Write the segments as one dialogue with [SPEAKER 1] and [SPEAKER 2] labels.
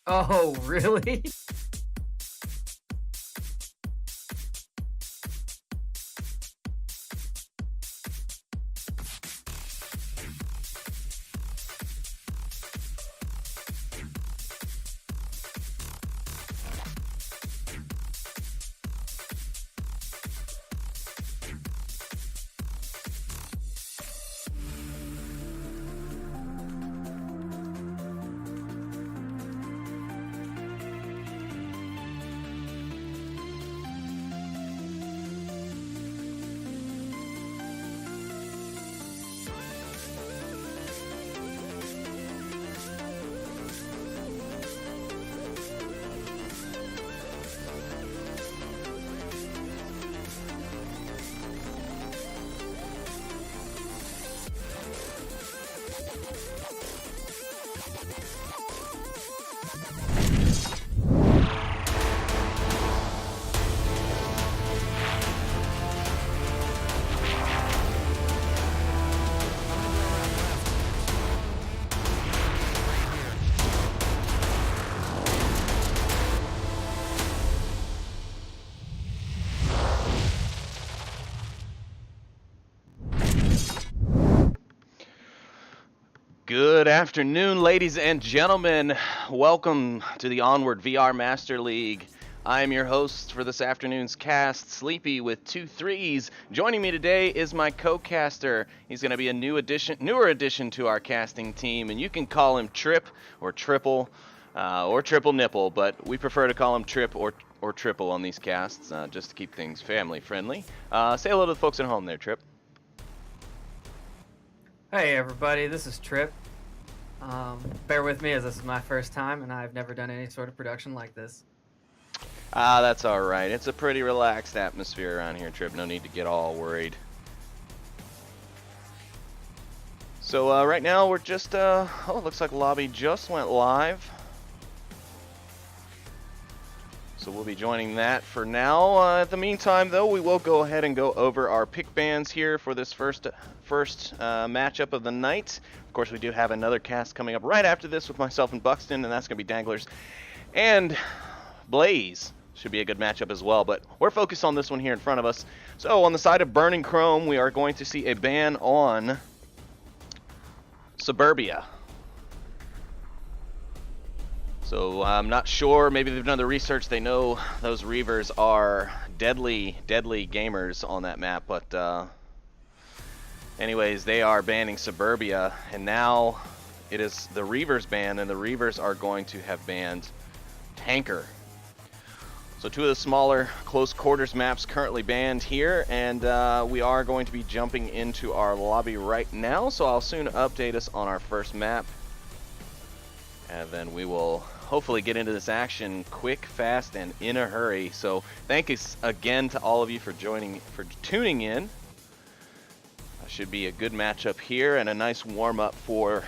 [SPEAKER 1] Oh, really?
[SPEAKER 2] Good afternoon, ladies and gentlemen. Welcome to the Onward VR Master League. I am your host for this afternoon's cast, Sleepy with 2 threes. Joining me today is my co-caster. He's going to be a newer addition to our casting team, and you can call him Trip or Triple or Triple Nipple, but we prefer to call him Trip or Triple on these casts, just to keep things family friendly. Say hello to the folks at home there, Trip.
[SPEAKER 1] Hey everybody, this is Trip. Bear with me as this is my first time and I've never done any sort of production like this.
[SPEAKER 2] That's alright. It's a pretty relaxed atmosphere around here, Trip. No need to get all worried. So right now we're just, it looks like lobby just went live. So we'll be joining that for now. In the meantime, though, we will go ahead and go over our pick bands here for this first matchup of the night. Of course, we do have another cast coming up right after this with myself and Buxton, and that's going to be Danglers and Blaze. Should be a good matchup as well, but we're focused on this one here in front of us. So on the side of Burning Chrome, we are going to see a ban on Suburbia. So I'm not sure, maybe they've done the research, they know those Reavers are deadly gamers on that map, but anyways, they are banning Suburbia, and now it is the Reavers ban, and the Reavers are going to have banned Tanker. So 2 of the smaller close quarters maps currently banned here, and we are going to be jumping into our lobby right now, so I'll soon update us on our first map, and then we will hopefully get into this action quick, fast, and in a hurry. So thank you again to all of you for tuning in. Should be a good matchup here and a nice warm-up for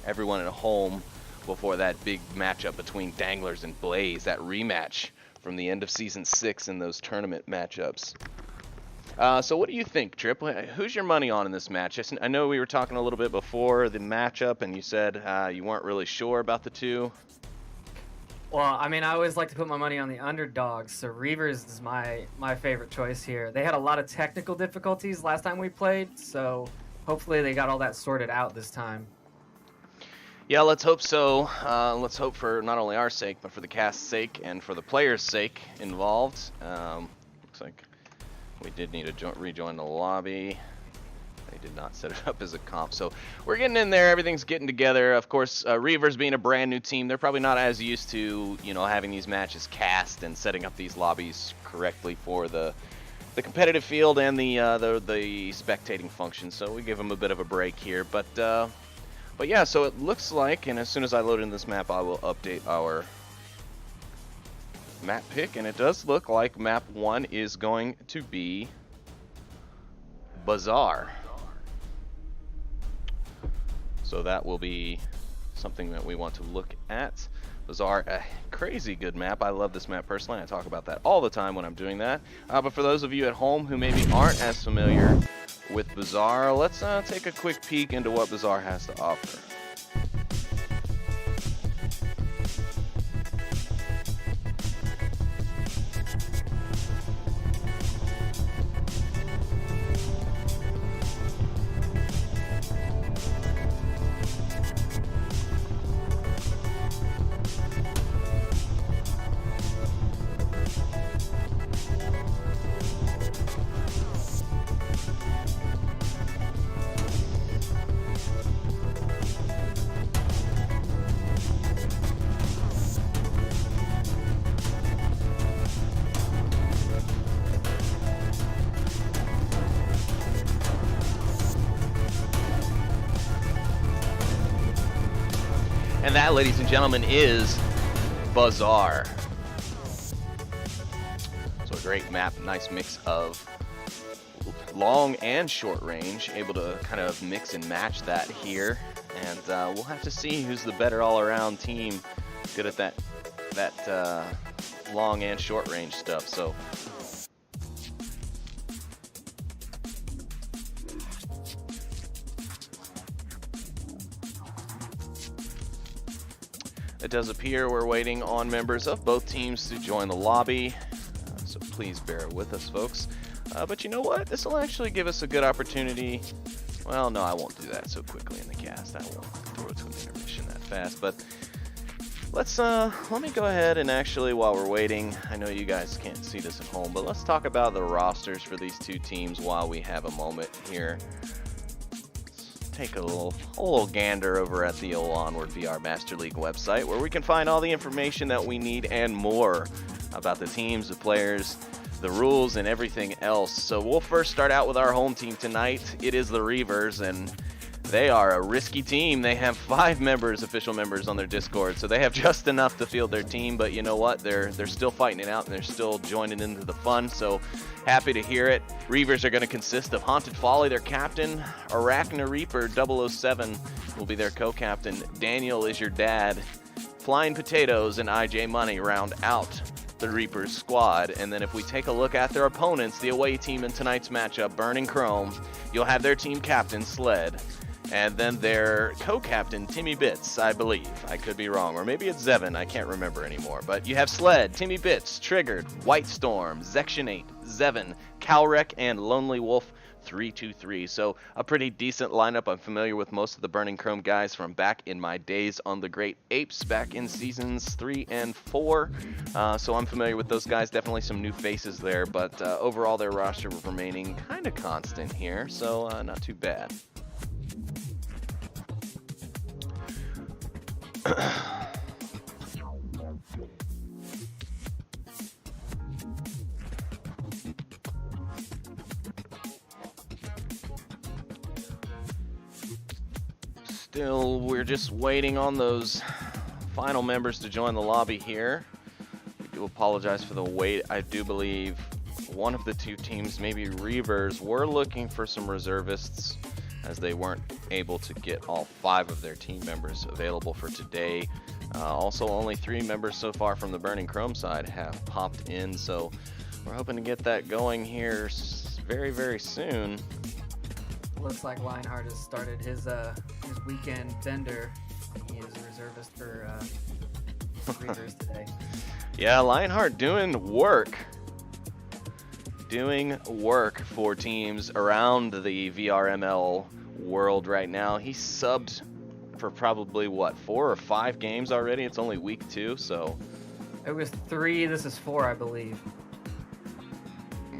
[SPEAKER 2] everyone at home before that big matchup between Danglers and Blaze, that rematch from the end of Season 6 in those tournament matchups. So what do you think, Trip? Who's your money on in this match? I know we were talking a little bit before the matchup, and you said you weren't really sure about the two.
[SPEAKER 1] Well, I mean, I always like to put my money on the underdogs, so Reavers is my favorite choice here. They had a lot of technical difficulties last time we played, so hopefully they got all that sorted out this time.
[SPEAKER 2] Yeah, let's hope so. Let's hope for not only our sake, but for the cast's sake and for the players' sake involved. Looks like we did need to rejoin the lobby. They did not set it up as a comp, so we're getting in there. Everything's getting together. Of course, Reavers being a brand new team, they're probably not as used to, having these matches cast and setting up these lobbies correctly for the competitive field and the spectating function. So we give them a bit of a break here, but yeah. So it looks like, and as soon as I load in this map, I will update our map pick, and it does look like map 1 is going to be Bazaar. So that will be something that we want to look at. Bazaar, a crazy good map. I love this map personally. I talk about that all the time when I'm doing that. But for those of you at home who maybe aren't as familiar with Bazaar, let's take a quick peek into what Bazaar has to offer. that, ladies and gentlemen, is Bazaar. So a great map, nice mix of long and short range, able to kind of mix and match that here. And we'll have to see who's the better all-around team, good at that long and short range stuff. So it does appear we're waiting on members of both teams to join the lobby, so please bear with us, folks. But you know what? This will actually give us a good opportunity. Well, no, I won't do that so quickly in the cast. I won't throw it to an intermission that fast. But let me go ahead and actually, while we're waiting, I know you guys can't see this at home, but let's talk about the rosters for these two teams while we have a moment here. Take a little gander over at the old Onward VR Master League website, where we can find all the information that we need and more about the teams, the players, the rules, and everything else. So we'll first start out with our home team tonight. It is the Reavers, and they are a risky team. They have 5 members, official members, on their Discord, so they have just enough to field their team. But you know what? They're still fighting it out, and they're still joining into the fun. So happy to hear it. Reavers are going to consist of Haunted Folly, their captain. Arachna Reaper 007 will be their co-captain. Daniel is your dad. Flying Potatoes and IJ Money round out the Reapers squad. And then if we take a look at their opponents, the away team in tonight's matchup, Burning Chrome, you'll have their team captain, Sled. And then their co-captain, Timmy Bits, I believe. I could be wrong. Or maybe it's Zevin. I can't remember anymore. But you have Sled, Timmy Bits, Triggered, White Storm, Zection 8, Zevin, Calrec, and Lonely Wolf 323. So a pretty decent lineup. I'm familiar with most of the Burning Chrome guys from back in my days on the Great Apes back in seasons 3 and 4. So I'm familiar with those guys. Definitely some new faces there. But overall, their roster remaining kind of constant here. So not too bad. Still, we're just waiting on those final members to join the lobby here. We do apologize for the wait. I do believe one of the two teams, maybe Reavers, were looking for some reservists, as they weren't able to get all 5 of their team members available for today. Also, only 3 members so far from the Burning Chrome side have popped in, so we're hoping to get that going here very, very soon.
[SPEAKER 1] Looks like Lionheart has started his weekend bender. He is a reservist for Reavers today.
[SPEAKER 2] Yeah, Lionheart doing work for teams around the VRML world right now. He subbed for probably, what, 4 or 5 games already? It's only week 2, so...
[SPEAKER 1] It was 3, this is 4, I believe.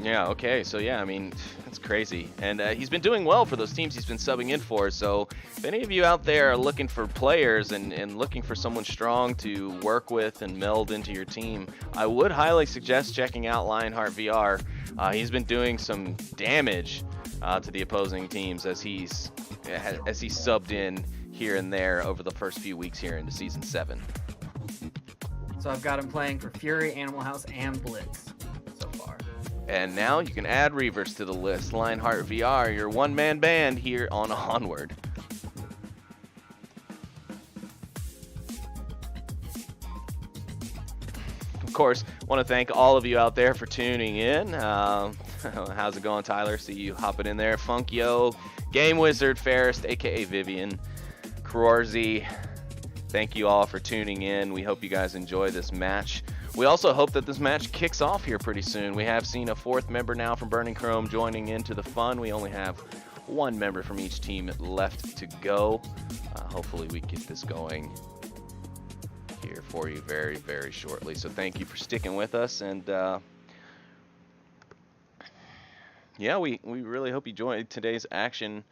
[SPEAKER 2] Yeah, okay, so yeah, I mean, that's crazy. And he's been doing well for those teams he's been subbing in for, so if any of you out there are looking for players and looking for someone strong to work with and meld into your team, I would highly suggest checking out Lionheart VR. He's been doing some damage to the opposing teams as he's subbed in here and there over the first few weeks here into Season 7.
[SPEAKER 1] So I've got him playing for Fury, Animal House, and Blitz so far.
[SPEAKER 2] And now you can add Reavers to the list. Lionheart VR, your one-man band here on Onward. Of course, want to thank all of you out there for tuning in. How's it going, Tyler? See you hopping in there. Funkyo, Game Wizard, Ferris, aka Vivian, Krorzy. Thank you all for tuning in. We hope you guys enjoy this match. We also hope that this match kicks off here pretty soon. We have seen a 4th member now from Burning Chrome joining into the fun. We only have 1 member from each team left to go. Hopefully we get this going here for you very, very shortly. So thank you for sticking with us, and yeah, we really hope you enjoyed today's action.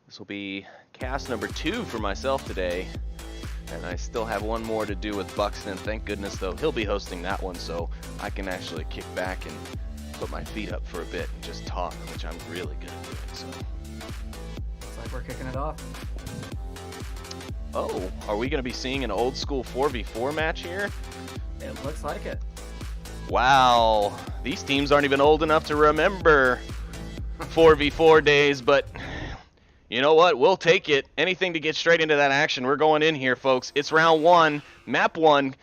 [SPEAKER 2] This will be cast number 2 for myself today, and I still have 1 more to do with Buxton. Thank goodness, though, he'll be hosting that one, so I can actually kick back and put my feet up for a bit and just talk, which I'm really good at doing. So
[SPEAKER 1] looks like we're kicking it off.
[SPEAKER 2] Oh, are we going to be seeing an old school 4v4 match here?
[SPEAKER 1] It looks like it.
[SPEAKER 2] Wow, these teams aren't even old enough to remember 4v4 days, but you know what? We'll take it. Anything to get straight into that action. We're going in here, folks. It's round 1, map 1.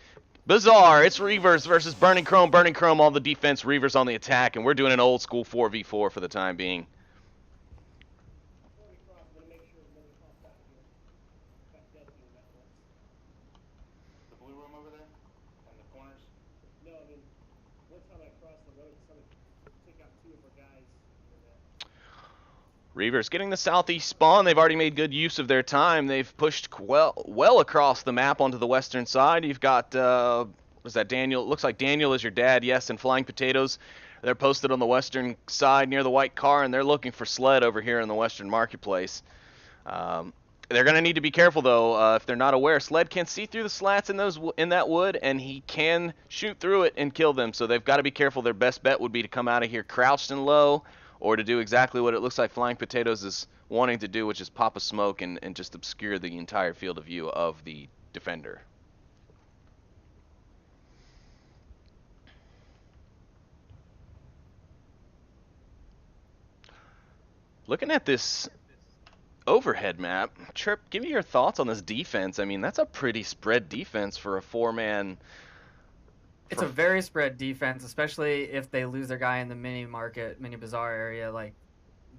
[SPEAKER 2] Bizarre. It's Reavers versus Burning Chrome. Burning Chrome on the defense, Reavers on the attack, and we're doing an old school 4v4 for the time being. Reavers getting the southeast spawn. They've already made good use of their time. They've pushed well across the map onto the western side. You've got, was that Daniel? It looks like Daniel is your dad, yes, and Flying Potatoes. They're posted on the western side near the white car, and they're looking for Sled over here in the western marketplace. They're going to need to be careful, though, if they're not aware. Sled can see through the slats in that wood, and he can shoot through it and kill them, so they've got to be careful. Their best bet would be to come out of here crouched and low, or to do exactly what it looks like Flying Potatoes is wanting to do, which is pop a smoke and just obscure the entire field of view of the defender. Looking at this overhead map, Trip, give me your thoughts on this defense. I mean, that's a pretty spread defense for a 4-man.
[SPEAKER 1] It's a very spread defense, especially if they lose their guy in the mini bazaar area. Like,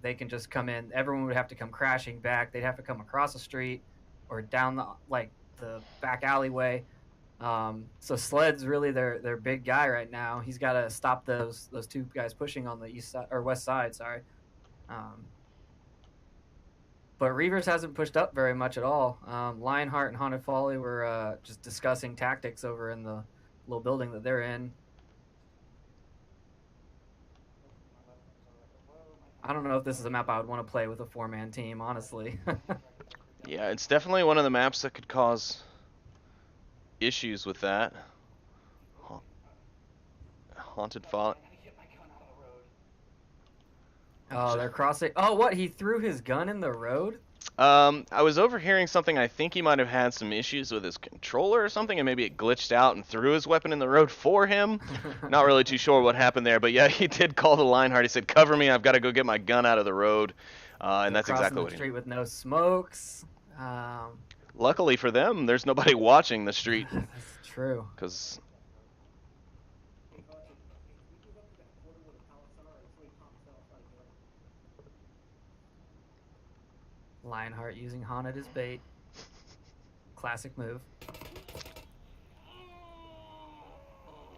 [SPEAKER 1] they can just come in. Everyone would have to come crashing back. They'd have to come across the street or down the back alleyway. So Sled's really their big guy right now. He's got to stop those two guys pushing on the east side or west side. Sorry. But Reavers hasn't pushed up very much at all. Lionheart and Haunted Folly were just discussing tactics over in the little building that they're in. I don't know if this is a map I would want to play with a 4-man team, honestly.
[SPEAKER 2] Yeah, it's definitely one of the maps that could cause issues with that. Haunted Folly.
[SPEAKER 1] Oh, they're crossing. Oh, what? He threw his gun in the road?
[SPEAKER 2] I was overhearing something. I think he might have had some issues with his controller or something, and maybe it glitched out and threw his weapon in the road for him. Not really too sure what happened there, but yeah, he did call the Lionheart. He said, "Cover me! I've got to go get my gun out of the road," and that's exactly what he did.
[SPEAKER 1] Street with no smokes.
[SPEAKER 2] Luckily for them, there's nobody watching the street.
[SPEAKER 1] That's true.
[SPEAKER 2] Because
[SPEAKER 1] Lionheart using Haunted as bait. Classic move.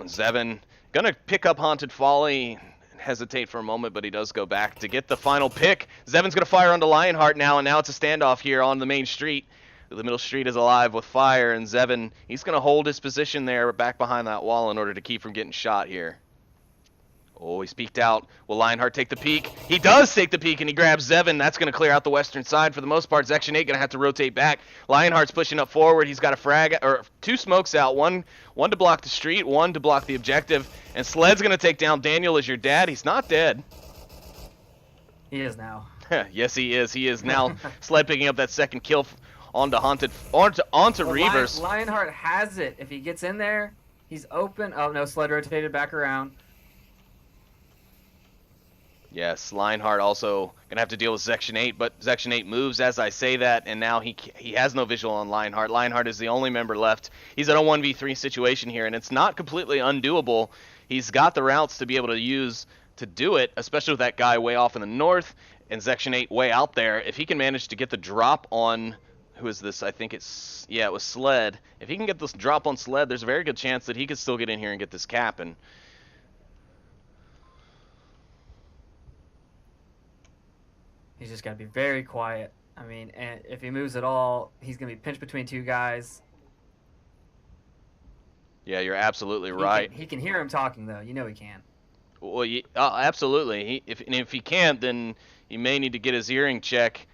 [SPEAKER 2] Zevin gonna pick up Haunted Folly. Hesitate for a moment, but he does go back to get the final pick. Zevin's gonna fire onto Lionheart now, and now it's a standoff here on the main street. The middle street is alive with fire, and Zevin, he's gonna hold his position there back behind that wall in order to keep from getting shot here. Oh, he's peeked out. Will Lionheart take the peek? He does take the peek, and he grabs Zevin. That's going to clear out the western side for the most part. Section 8 going to have to rotate back. Lionheart's pushing up forward. He's got a frag, or 2 smokes out. One to block the street, 1 to block the objective. And Sled's going to take down Daniel as your dad. He's not dead.
[SPEAKER 1] He is now.
[SPEAKER 2] Yes, he is. He is now. Sled picking up that second kill onto Reavers.
[SPEAKER 1] Lionheart has it. If he gets in there, he's open. Oh, no, Sled rotated back around.
[SPEAKER 2] Yes, Lionheart also going to have to deal with Section 8, but Section 8 moves as I say that, and now he has no visual on Lionheart. Lionheart is the only member left. He's in a 1v3 situation here, and it's not completely undoable. He's got the routes to be able to use to do it, especially with that guy way off in the north and Section 8 way out there. If he can manage to get the drop on, who is this? I think it was Sled. If he can get this drop on Sled, there's a very good chance that he could still get in here and get this cap, and
[SPEAKER 1] he's just got to be very quiet. I mean, and if he moves at all, he's going to be pinched between 2 guys.
[SPEAKER 2] Yeah, you're absolutely right.
[SPEAKER 1] He can hear him talking, though. You know he can.
[SPEAKER 2] Well, absolutely. If he can't, then he may need to get his hearing check.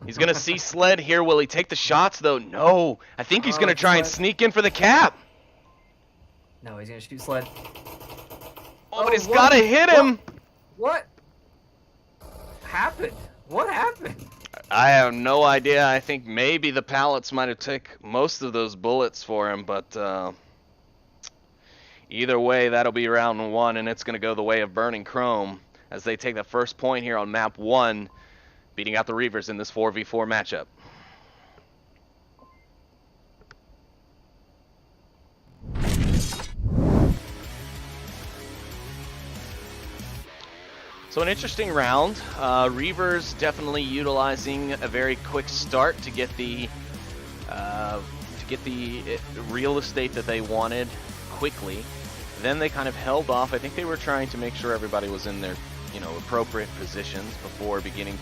[SPEAKER 2] He's going to see Sled here. Will he take the shots, though? No. I think he's going to try and sneak in for the cap.
[SPEAKER 1] No, he's going to shoot Sled.
[SPEAKER 2] Oh, but he's got to hit him.
[SPEAKER 1] What happened? What happened?
[SPEAKER 2] I have no idea. I think maybe the pallets might have took most of those bullets for him, but either way, that'll be round 1, and it's going to go the way of Burning Chrome as they take the first point here on map 1, beating out the Reavers in this 4v4 matchup. So an interesting round. Reavers definitely utilizing a very quick start to get the real estate that they wanted quickly. Then they kind of held off. I think they were trying to make sure everybody was in their, appropriate positions before beginning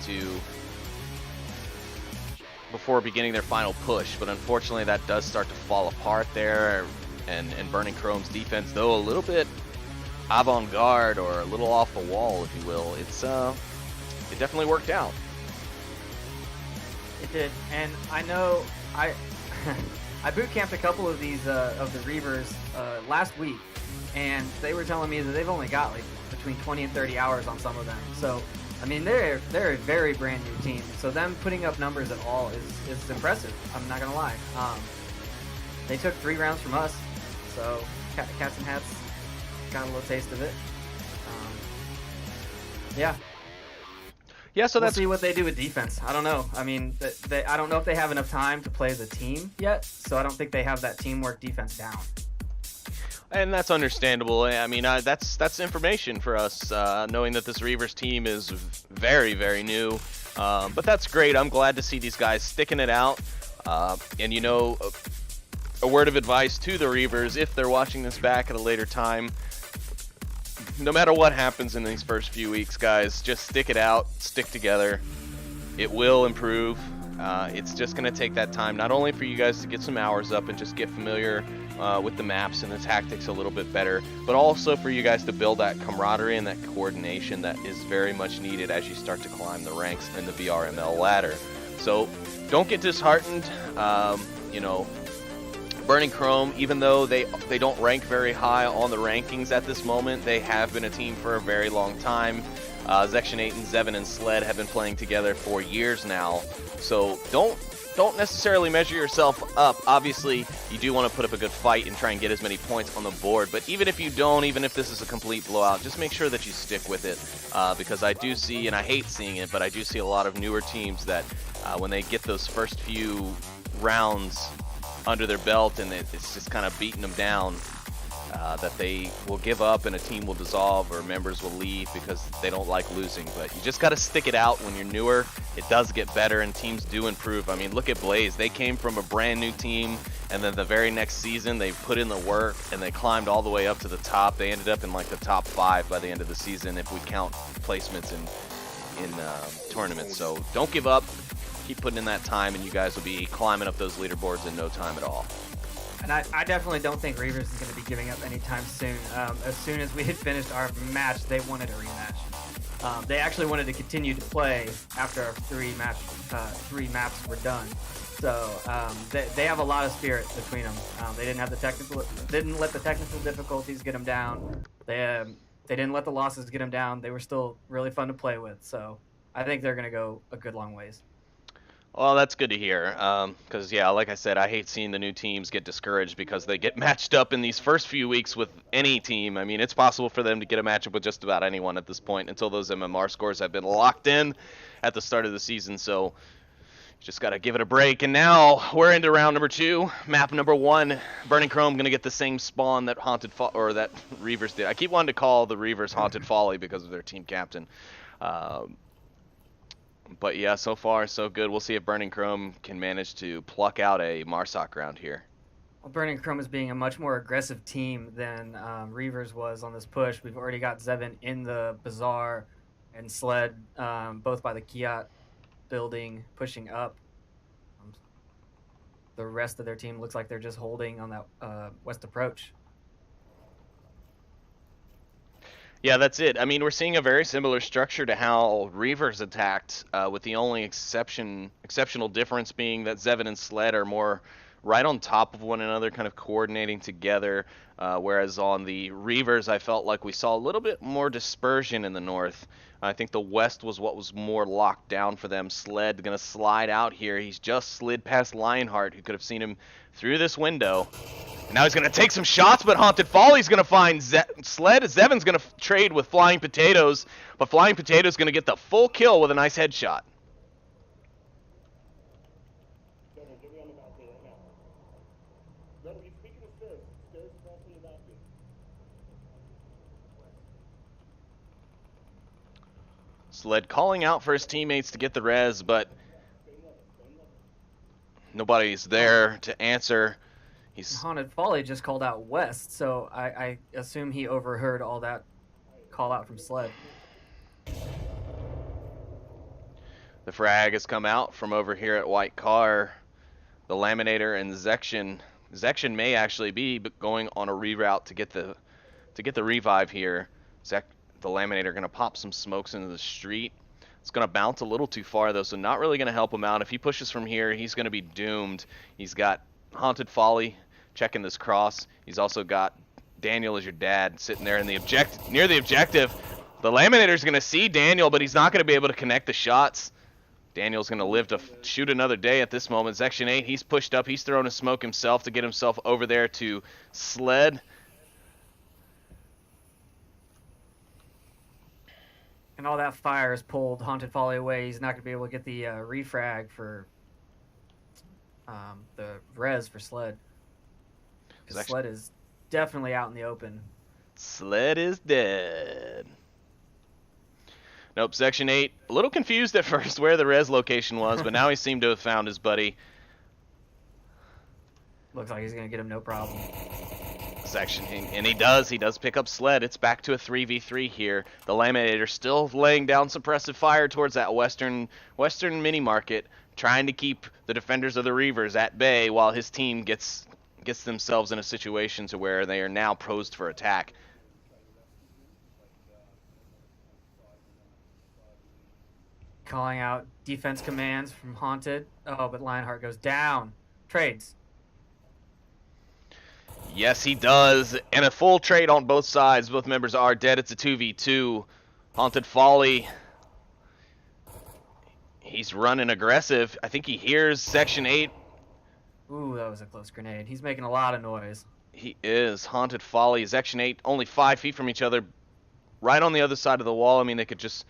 [SPEAKER 2] their final push. But unfortunately, that does start to fall apart there. And Burning Chrome's defense, though a little bit avant-garde or a little off the wall, if you will, it definitely worked out.
[SPEAKER 1] It did, and I know I boot camped a couple of these of the Reavers last week, and they were telling me that they've only got like between 20 and 30 hours on some of them. So I mean, they're a very brand new team. So them putting up numbers at all is impressive. I'm not gonna lie. They took 3 rounds from us, so Cats and Hats got a little taste of it. Yeah.
[SPEAKER 2] Yeah, so
[SPEAKER 1] we'll
[SPEAKER 2] that's
[SPEAKER 1] see what they do with defense. I don't know. I mean, I don't know if they have enough time to play as a team yet, so I don't think they have that teamwork defense down.
[SPEAKER 2] And that's understandable. I mean, that's information for us, knowing that this Reavers team is very, very new. But that's great. I'm glad to see these guys sticking it out. And a word of advice to the Reavers, if they're watching this back at a later time, no matter what happens in these first few weeks, guys, just stick it out, stick together. It will improve. It's just going to take that time, not only for you guys to get some hours up and just get familiar with the maps and the tactics a little bit better, but also for you guys to build that camaraderie and that coordination that is very much needed as you start to climb the ranks in the VRML ladder. So don't get disheartened. Burning Chrome, even though they don't rank very high on the rankings at this moment, they have been a team for a very long time. Section 8 and Zevin and Sled have been playing together for years now. So don't necessarily measure yourself up. Obviously, you do want to put up a good fight and try and get as many points on the board. But even if you don't, even if this is a complete blowout, just make sure that you stick with it. Because I do see, and I hate seeing it, but I do see a lot of newer teams that when they get those first few rounds under their belt and it's just kind of beating them down, that they will give up and a team will dissolve or members will leave because they don't like losing. But you just got to stick it out when you're newer. It does get better and teams do improve. I mean, look at Blaze. They came from a brand new team, and then the very next season they put in the work and they climbed all the way up to the top. They ended up in like the top 5 by the end of the season if we count placements in tournaments. So don't give up. Keep putting in that time, and you guys will be climbing up those leaderboards in no time at all.
[SPEAKER 1] And I definitely don't think Reavers is going to be giving up anytime soon. As soon as we had finished our match, they wanted a rematch. They actually wanted to continue to play after our 3 maps were done. So they have a lot of spirit between them. They didn't let the technical difficulties get them down. They didn't let the losses get them down. They were still really fun to play with. So I think they're going to go a good long ways.
[SPEAKER 2] Well, that's good to hear, because, yeah, like I said, I hate seeing the new teams get discouraged because they get matched up in these first few weeks with any team. I mean, it's possible for them to get a matchup with just about anyone at this point until those MMR scores have been locked in at the start of the season, so just got to give it a break. And now we're into round number 2, map number 1. Burning Chrome going to get the same spawn that that Reavers did. I keep wanting to call the Reavers Haunted Folly because of their team captain. But yeah, so far so good. We'll see if Burning Chrome can manage to pluck out a Marsoc round here.
[SPEAKER 1] Well, Burning Chrome is being a much more aggressive team than Reavers was on this push. We've already got Zevin in the Bazaar and Sled, both by the Kiat building, pushing up. The rest of their team looks like they're just holding on that west approach.
[SPEAKER 2] Yeah, that's it. I mean, we're seeing a very similar structure to how Reavers attacked, with the only exceptional difference being that Zevin and Sled are more right on top of one another, kind of coordinating together. Whereas on the Reavers, I felt like we saw a little bit more dispersion in the north. I think the west was what was more locked down for them. Sled going to slide out here. He's just slid past Lionheart, who could have seen him through this window. And now he's going to take some shots, but Haunted Folly's going to find Sled. Zevin's going to trade with Flying Potatoes, but Flying Potatoes going to get the full kill with a nice headshot. Sled calling out for his teammates to get the res, but nobody's there to answer.
[SPEAKER 1] Haunted Folly just called out west, so I assume he overheard all that call out from Sled.
[SPEAKER 2] The frag has come out from over here at White Car. The Laminator and Zection. Zection may actually be going on a reroute to get the revive here. The Laminator going to pop some smokes into the street. It's going to bounce a little too far, though, so not really going to help him out. If he pushes from here, he's going to be doomed. He's got Haunted Folly checking this cross. He's also got Daniel as your dad sitting there in the near the objective. The Laminator's going to see Daniel, but he's not going to be able to connect the shots. Daniel's going to live to shoot another day at this moment. Section 8, he's pushed up. He's throwing a smoke himself to get himself over there to Sled.
[SPEAKER 1] And all that fire has pulled Haunted Folly away. He's not going to be able to get the refrag for the res for Sled. Because Sled is definitely out in the open.
[SPEAKER 2] Sled is dead. Nope, Section 8, a little confused at first where the res location was, but now he seemed to have found his buddy.
[SPEAKER 1] Looks like he's going to get him no problem.
[SPEAKER 2] Section, and he does pick up Sled. It's back to a 3v3 here. The Laminator still laying down suppressive fire towards that western mini market, trying to keep the defenders of the Reavers at bay while his team gets themselves in a situation to where they are now posed for attack.
[SPEAKER 1] Calling out defense commands from Haunted. Oh, but Lionheart goes down. Trades.
[SPEAKER 2] Yes, he does. And a full trade on both sides. Both members are dead. It's a 2v2. Haunted Folly. He's running aggressive. I think he hears Section 8.
[SPEAKER 1] Ooh, that was a close grenade. He's making a lot of noise.
[SPEAKER 2] He is. Haunted Folly. Section 8 only 5 feet from each other. Right on the other side of the wall. I mean, they could just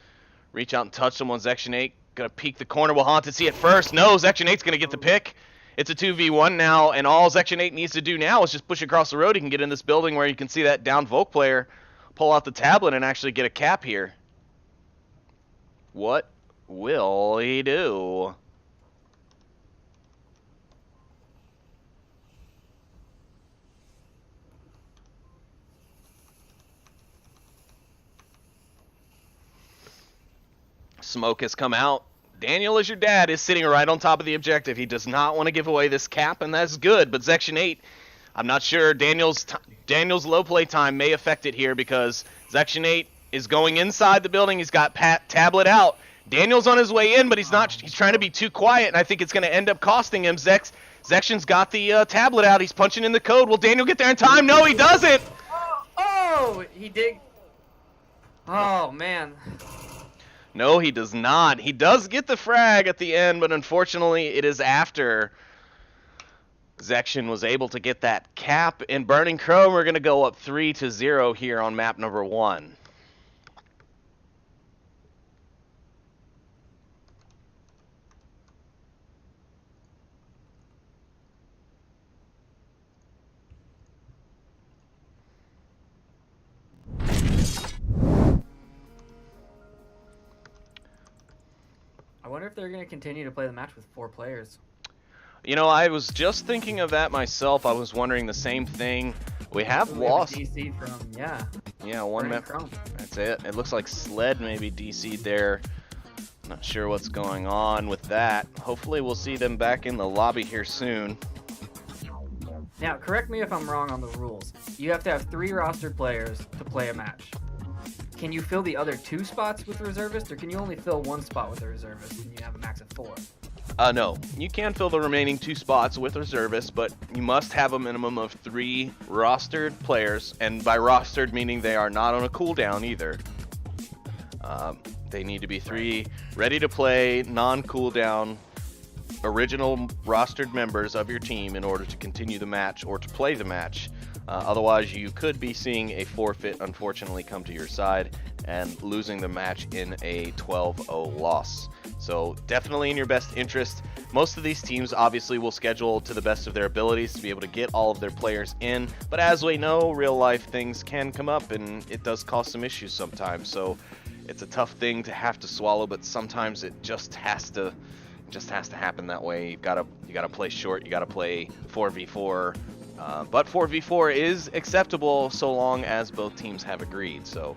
[SPEAKER 2] reach out and touch someone. Section 8 gonna peek the corner. Will Haunted see it first? No, Section 8's gonna get the pick. It's a 2v1 now, and all Section 8 needs to do now is just push across the road. He can get in this building where you can see that down Volk player pull out the tablet and actually get a cap here. What will he do? Smoke has come out. Daniel, as your dad, is sitting right on top of the objective. He does not want to give away this cap, and that's good. But Section 8, I'm not sure. Daniel's low play time may affect it here because Section 8 is going inside the building. He's got tablet out. Daniel's on his way in, but he's not. He's trying to be too quiet, and I think it's going to end up costing him. Section's got the tablet out. He's punching in the code. Will Daniel get there in time? No, he doesn't.
[SPEAKER 1] Oh, he did. Oh, man.
[SPEAKER 2] No, he does not. He does get the frag at the end, but unfortunately it is after Zection was able to get that cap. In Burning Chrome, we're going to go up 3-0 here on map number 1.
[SPEAKER 1] I wonder if they're going to continue to play the match with 4 players.
[SPEAKER 2] You know, I was just thinking of that myself. I was wondering the same thing. We have lost.
[SPEAKER 1] DC from,
[SPEAKER 2] yeah, one map. That's it. It looks like Sled maybe DC'd there. Not sure what's going on with that. Hopefully we'll see them back in the lobby here soon.
[SPEAKER 1] Now, correct me if I'm wrong on the rules. You have to have 3 rostered players to play a match. Can you fill the other 2 spots with reservists, or can you only fill 1 spot with a reservist and you have a max of 4?
[SPEAKER 2] No, you can fill the remaining 2 spots with reservists, but you must have a minimum of 3 rostered players, and by rostered meaning they are not on a cooldown either. They need to be 3 ready to play, non-cooldown, original rostered members of your team in order to continue the match or to play the match. Otherwise, you could be seeing a forfeit unfortunately come to your side and losing the match in a 12-0 loss. So definitely in your best interest. Most of these teams obviously will schedule to the best of their abilities to be able to get all of their players in, but as we know, real life things can come up and it does cause some issues sometimes. So it's a tough thing to have to swallow, but sometimes it just has to happen that way. You gotta play short, you gotta play 4v4, but 4v4 is acceptable so long as both teams have agreed. So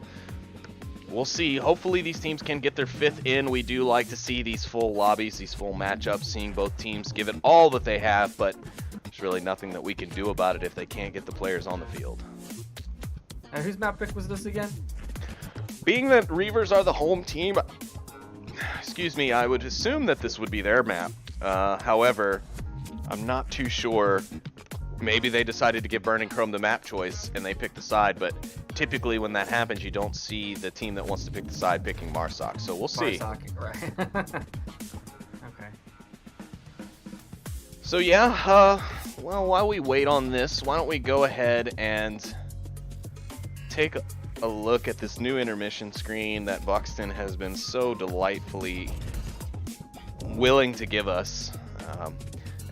[SPEAKER 2] we'll see. Hopefully these teams can get their 5th in. We do like to see these full lobbies, these full matchups, seeing both teams give it all that they have, but there's really nothing that we can do about it if they can't get the players on the field.
[SPEAKER 1] Whose map pick was this again?
[SPEAKER 2] Being that Reavers are the home team, excuse me, I would assume that this would be their map. However, I'm not too sure. Maybe they decided to give Burning Chrome the map choice and they picked the side, but typically when that happens, you don't see the team that wants to pick the side picking Marsoc. So we'll see.
[SPEAKER 1] Marsoc, right. Okay.
[SPEAKER 2] So yeah, well, while we wait on this, why don't we go ahead and take a look at this new intermission screen that Buxton has been so delightfully willing to give us.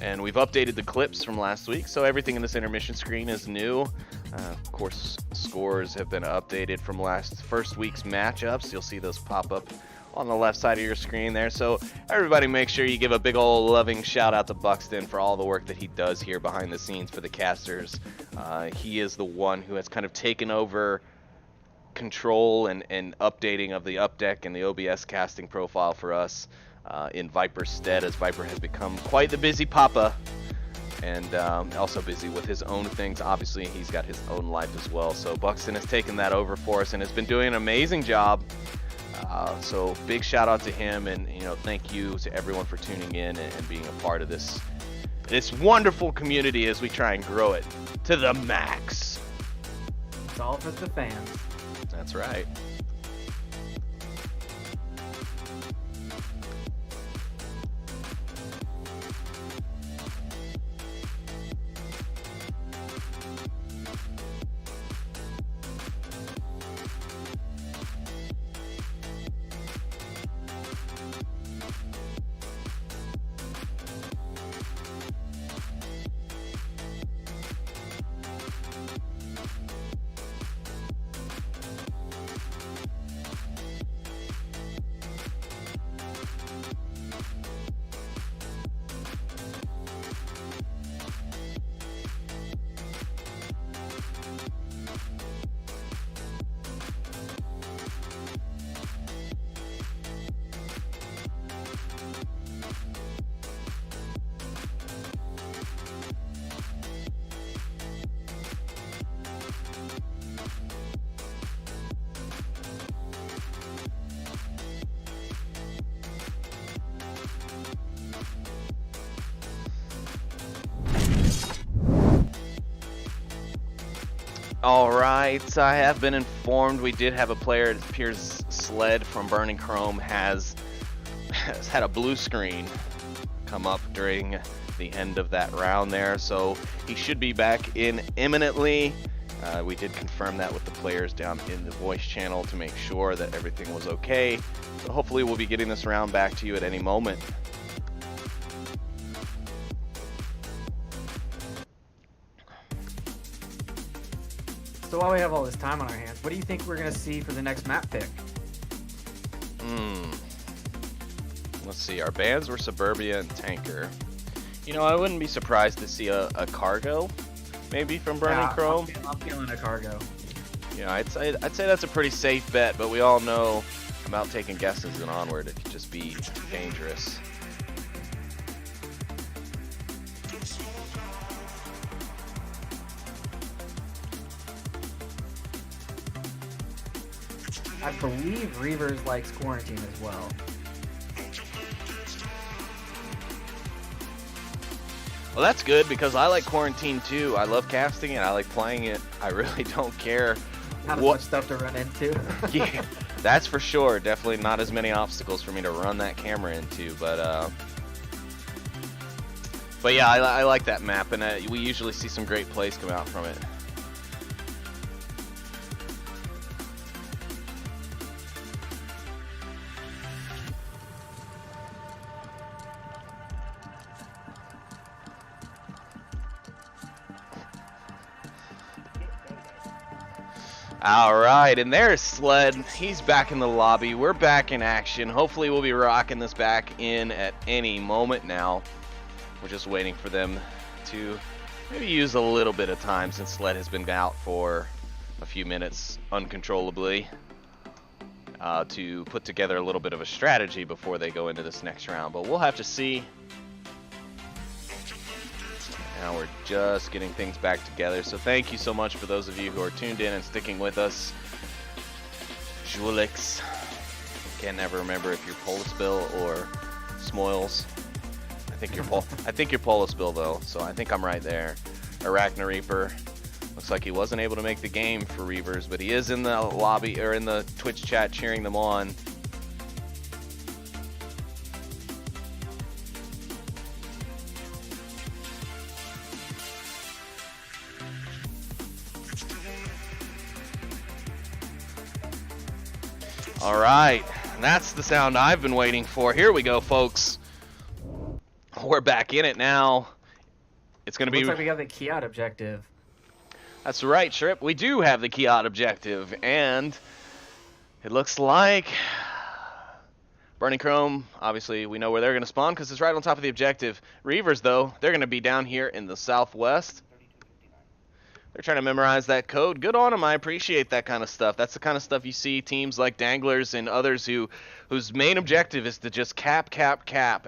[SPEAKER 2] And we've updated the clips from last week, so everything in this intermission screen is new. Of course, scores have been updated from first week's matchups. You'll see those pop up on the left side of your screen there. So everybody make sure you give a big old loving shout out to Buxton for all the work that he does here behind the scenes for the casters. He is the one who has kind of taken over control and updating of the up deck and the OBS casting profile for us in Viper's stead, as Viper has become quite the busy papa and also busy with his own things. Obviously, he's got his own life as well. So Buxton has taken that over for us and has been doing an amazing job. So big shout out to him, and thank you to everyone for tuning in and being a part of this wonderful community as we try and grow it to the max.
[SPEAKER 1] It's all for the fans.
[SPEAKER 2] That's right. Alright, I have been informed we did have a player. It appears Sled from Burning Chrome has had a blue screen come up during the end of that round there, so he should be back in imminently. We did confirm that with the players down in the voice channel to make sure that everything was okay. So hopefully we'll be getting this round back to you at any moment.
[SPEAKER 1] So while we have all this time on our hands, what do you think we're going to see for the next map pick?
[SPEAKER 2] Let's see. Our bans were Suburbia and Tanker. I wouldn't be surprised to see a cargo, maybe from Burning Chrome.
[SPEAKER 1] I'm feeling a cargo.
[SPEAKER 2] I'd say that's a pretty safe bet, but we all know about taking guesses in Onward. It could just be dangerous.
[SPEAKER 1] I believe Reavers likes quarantine as well.
[SPEAKER 2] Well, that's good because I like Quarantine too. I love casting it. I like playing it. I really don't care.
[SPEAKER 1] Not as much stuff to run into.
[SPEAKER 2] Yeah, that's for sure. Definitely not as many obstacles for me to run that camera into, but yeah, I like that map, and we usually see some great plays come out from it. All right, and there's Sled. He's back in the lobby. We're back in action. Hopefully we'll be rocking this back in at any moment now. We're just waiting for them to maybe use a little bit of time since Sled has been out for a few minutes uncontrollably to put together a little bit of a strategy before they go into this next round. But we'll have to see. Now we're just getting things back together. So thank you so much for those of you who are tuned in and sticking with us. Julix. Can't never remember if you're Polisbill or Smoils. I think you're Polisbill though, so I think I'm right there. Arachna Reaper. Looks like he wasn't able to make the game for Reavers, but he is in the lobby or in the Twitch chat cheering them on. All right, that's the sound I've been waiting for. Here we go, folks. We're back in it now. It's going to be...
[SPEAKER 1] Looks like we got the Kiat objective.
[SPEAKER 2] That's right, Shrip. We do have the Kiat objective, and it looks like Burning Chrome, obviously, we know where they're going to spawn because it's right on top of the objective. Reavers, though, they're going to be down here in the southwest. They're trying to memorize that code. Good on them. I appreciate that kind of stuff. That's the kind of stuff you see teams like Danglers and others whose main objective is to just cap.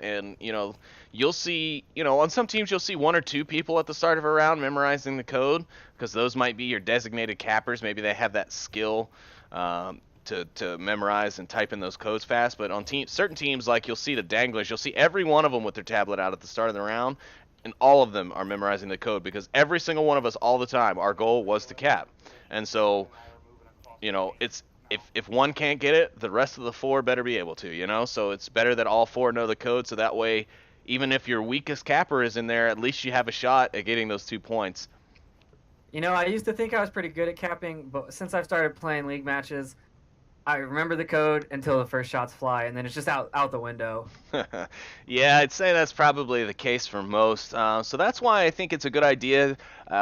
[SPEAKER 2] And, you know, you'll see, you know, on some teams you'll see 1 or 2 people at the start of a round memorizing the code because those might be your designated cappers. Maybe they have that skill to memorize and type in those codes fast. But on certain teams, like you'll see the Danglers, you'll see every one of them with their tablet out at the start of the round. And all of them are memorizing the code because every single one of us all the time, our goal was to cap. And so, you know, it's if one can't get it, the rest of the 4 better be able to, you know? So it's better that all 4 know the code so that way, even if your weakest capper is in there, at least you have a shot at getting those 2 points.
[SPEAKER 1] You know, I used to think I was pretty good at capping, but since I've started playing league matches, I remember the code until the first shots fly, and then it's just out the window.
[SPEAKER 2] Yeah, I'd say that's probably the case for most. So that's why I think it's a good idea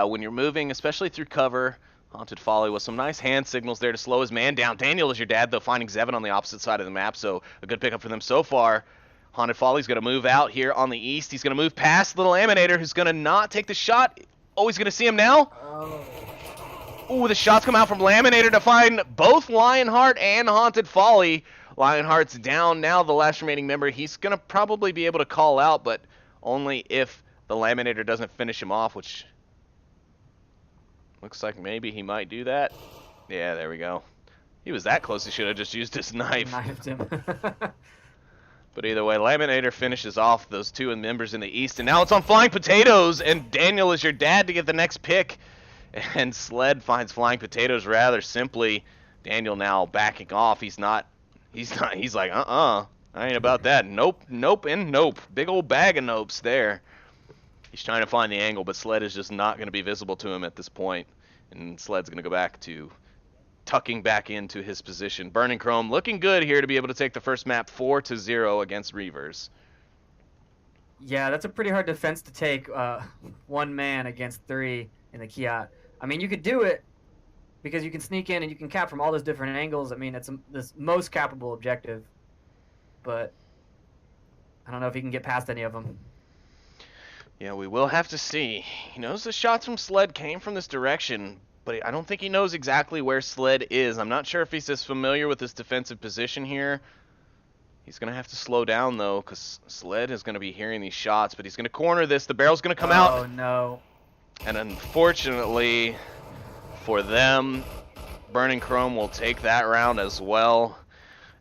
[SPEAKER 2] when you're moving, especially through cover. Haunted Folly with some nice hand signals there to slow his man down. Daniel is your dad, though, finding Zevon on the opposite side of the map, so a good pickup for them so far. Haunted Folly's going to move out here on the east. He's going to move past Little Aminator, who's going to not take the shot. Oh, he's going to see him now?
[SPEAKER 1] Oh.
[SPEAKER 2] Ooh, the shots come out from Laminator to find both Lionheart and Haunted Folly. Lionheart's down now, the last remaining member. He's going to probably be able to call out, but only if the Laminator doesn't finish him off, which looks like maybe he might do that. Yeah, there we go. He was that close, he should have just used his knife.
[SPEAKER 1] Knifed him.
[SPEAKER 2] But either way, Laminator finishes off those 2 members in the east, and now it's on Flying Potatoes, and Daniel is your dad to get the next pick. And Sled finds Flying Potatoes rather simply. Daniel now backing off. He's like, I ain't about that. Nope, and nope. Big old bag of nopes there. He's trying to find the angle, but Sled is just not going to be visible to him at this point. And Sled's going to go back to tucking back into his position. Burning Chrome looking good here to be able to take the first map 4-0 against Reavers.
[SPEAKER 1] Yeah, that's a pretty hard defense to take, 1 man against 3 in the Kiat. I mean, you could do it because you can sneak in and you can cap from all those different angles. I mean, it's this most capable objective, but I don't know if he can get past any of them.
[SPEAKER 2] Yeah, we will have to see. He knows the shots from Sled came from this direction, but I don't think he knows exactly where Sled is. I'm not sure if he's as familiar with his defensive position here. He's going to have to slow down, though, because Sled is going to be hearing these shots, but he's going to corner this. The barrel's going to come out.
[SPEAKER 1] Oh, no.
[SPEAKER 2] And unfortunately for them, Burning Chrome will take that round as well.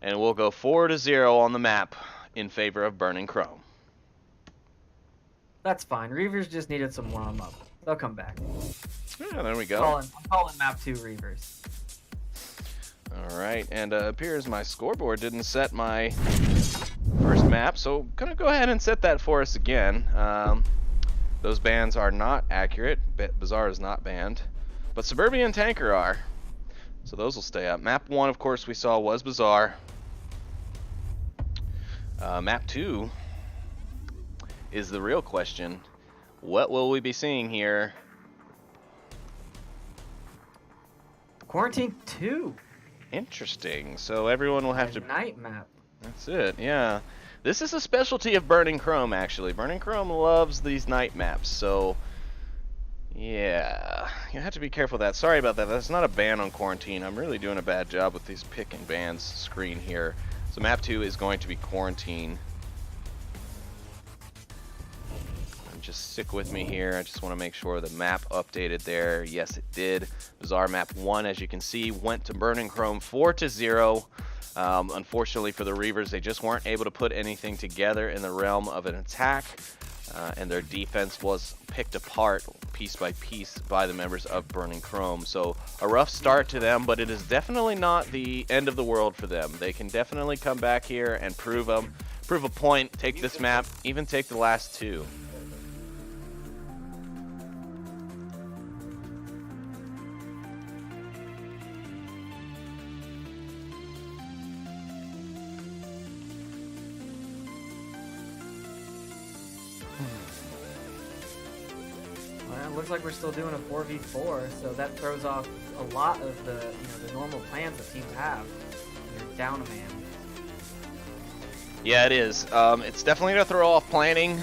[SPEAKER 2] And we'll go 4-0 on the map in favor of Burning Chrome.
[SPEAKER 1] That's fine. Reavers just needed some warm up. They'll come back.
[SPEAKER 2] Yeah, there we go.
[SPEAKER 1] I'm calling map 2 Reavers.
[SPEAKER 2] All right, and appears my scoreboard didn't set my first map, so gonna go ahead and set that for us again. Those bans are not accurate. Bazaar is not banned, but Suburban and Tanker are. So those will stay up. Map 1, of course, we saw was Bazaar. Map 2 is the real question. What will we be seeing here?
[SPEAKER 1] Quarantine 2.
[SPEAKER 2] Interesting. So everyone will have to...
[SPEAKER 1] Night map.
[SPEAKER 2] That's it, yeah. This is a specialty of Burning Chrome, actually. Burning Chrome loves these night maps, so... yeah, you have to be careful with that. Sorry about that. That's not a ban on Quarantine. I'm really doing a bad job with these pick and bans screen here. So map 2 is going to be Quarantine. Just stick with me here. I just want to make sure the map updated there. Yes, it did. Bazaar map 1, as you can see, went to Burning Chrome 4-0. Unfortunately for the Reavers, they just weren't able to put anything together in the realm of an attack, and their defense was picked apart piece by piece by the members of Burning Chrome. So a rough start to them, but it is definitely not the end of the world for them. They can definitely come back here and prove a point, take this map, even take the last 2.
[SPEAKER 1] Looks like we're still doing a 4v4, so that throws off a lot of the the normal plans that teams have. When you're down a man.
[SPEAKER 2] Yeah, it is. It's definitely gonna throw off planning.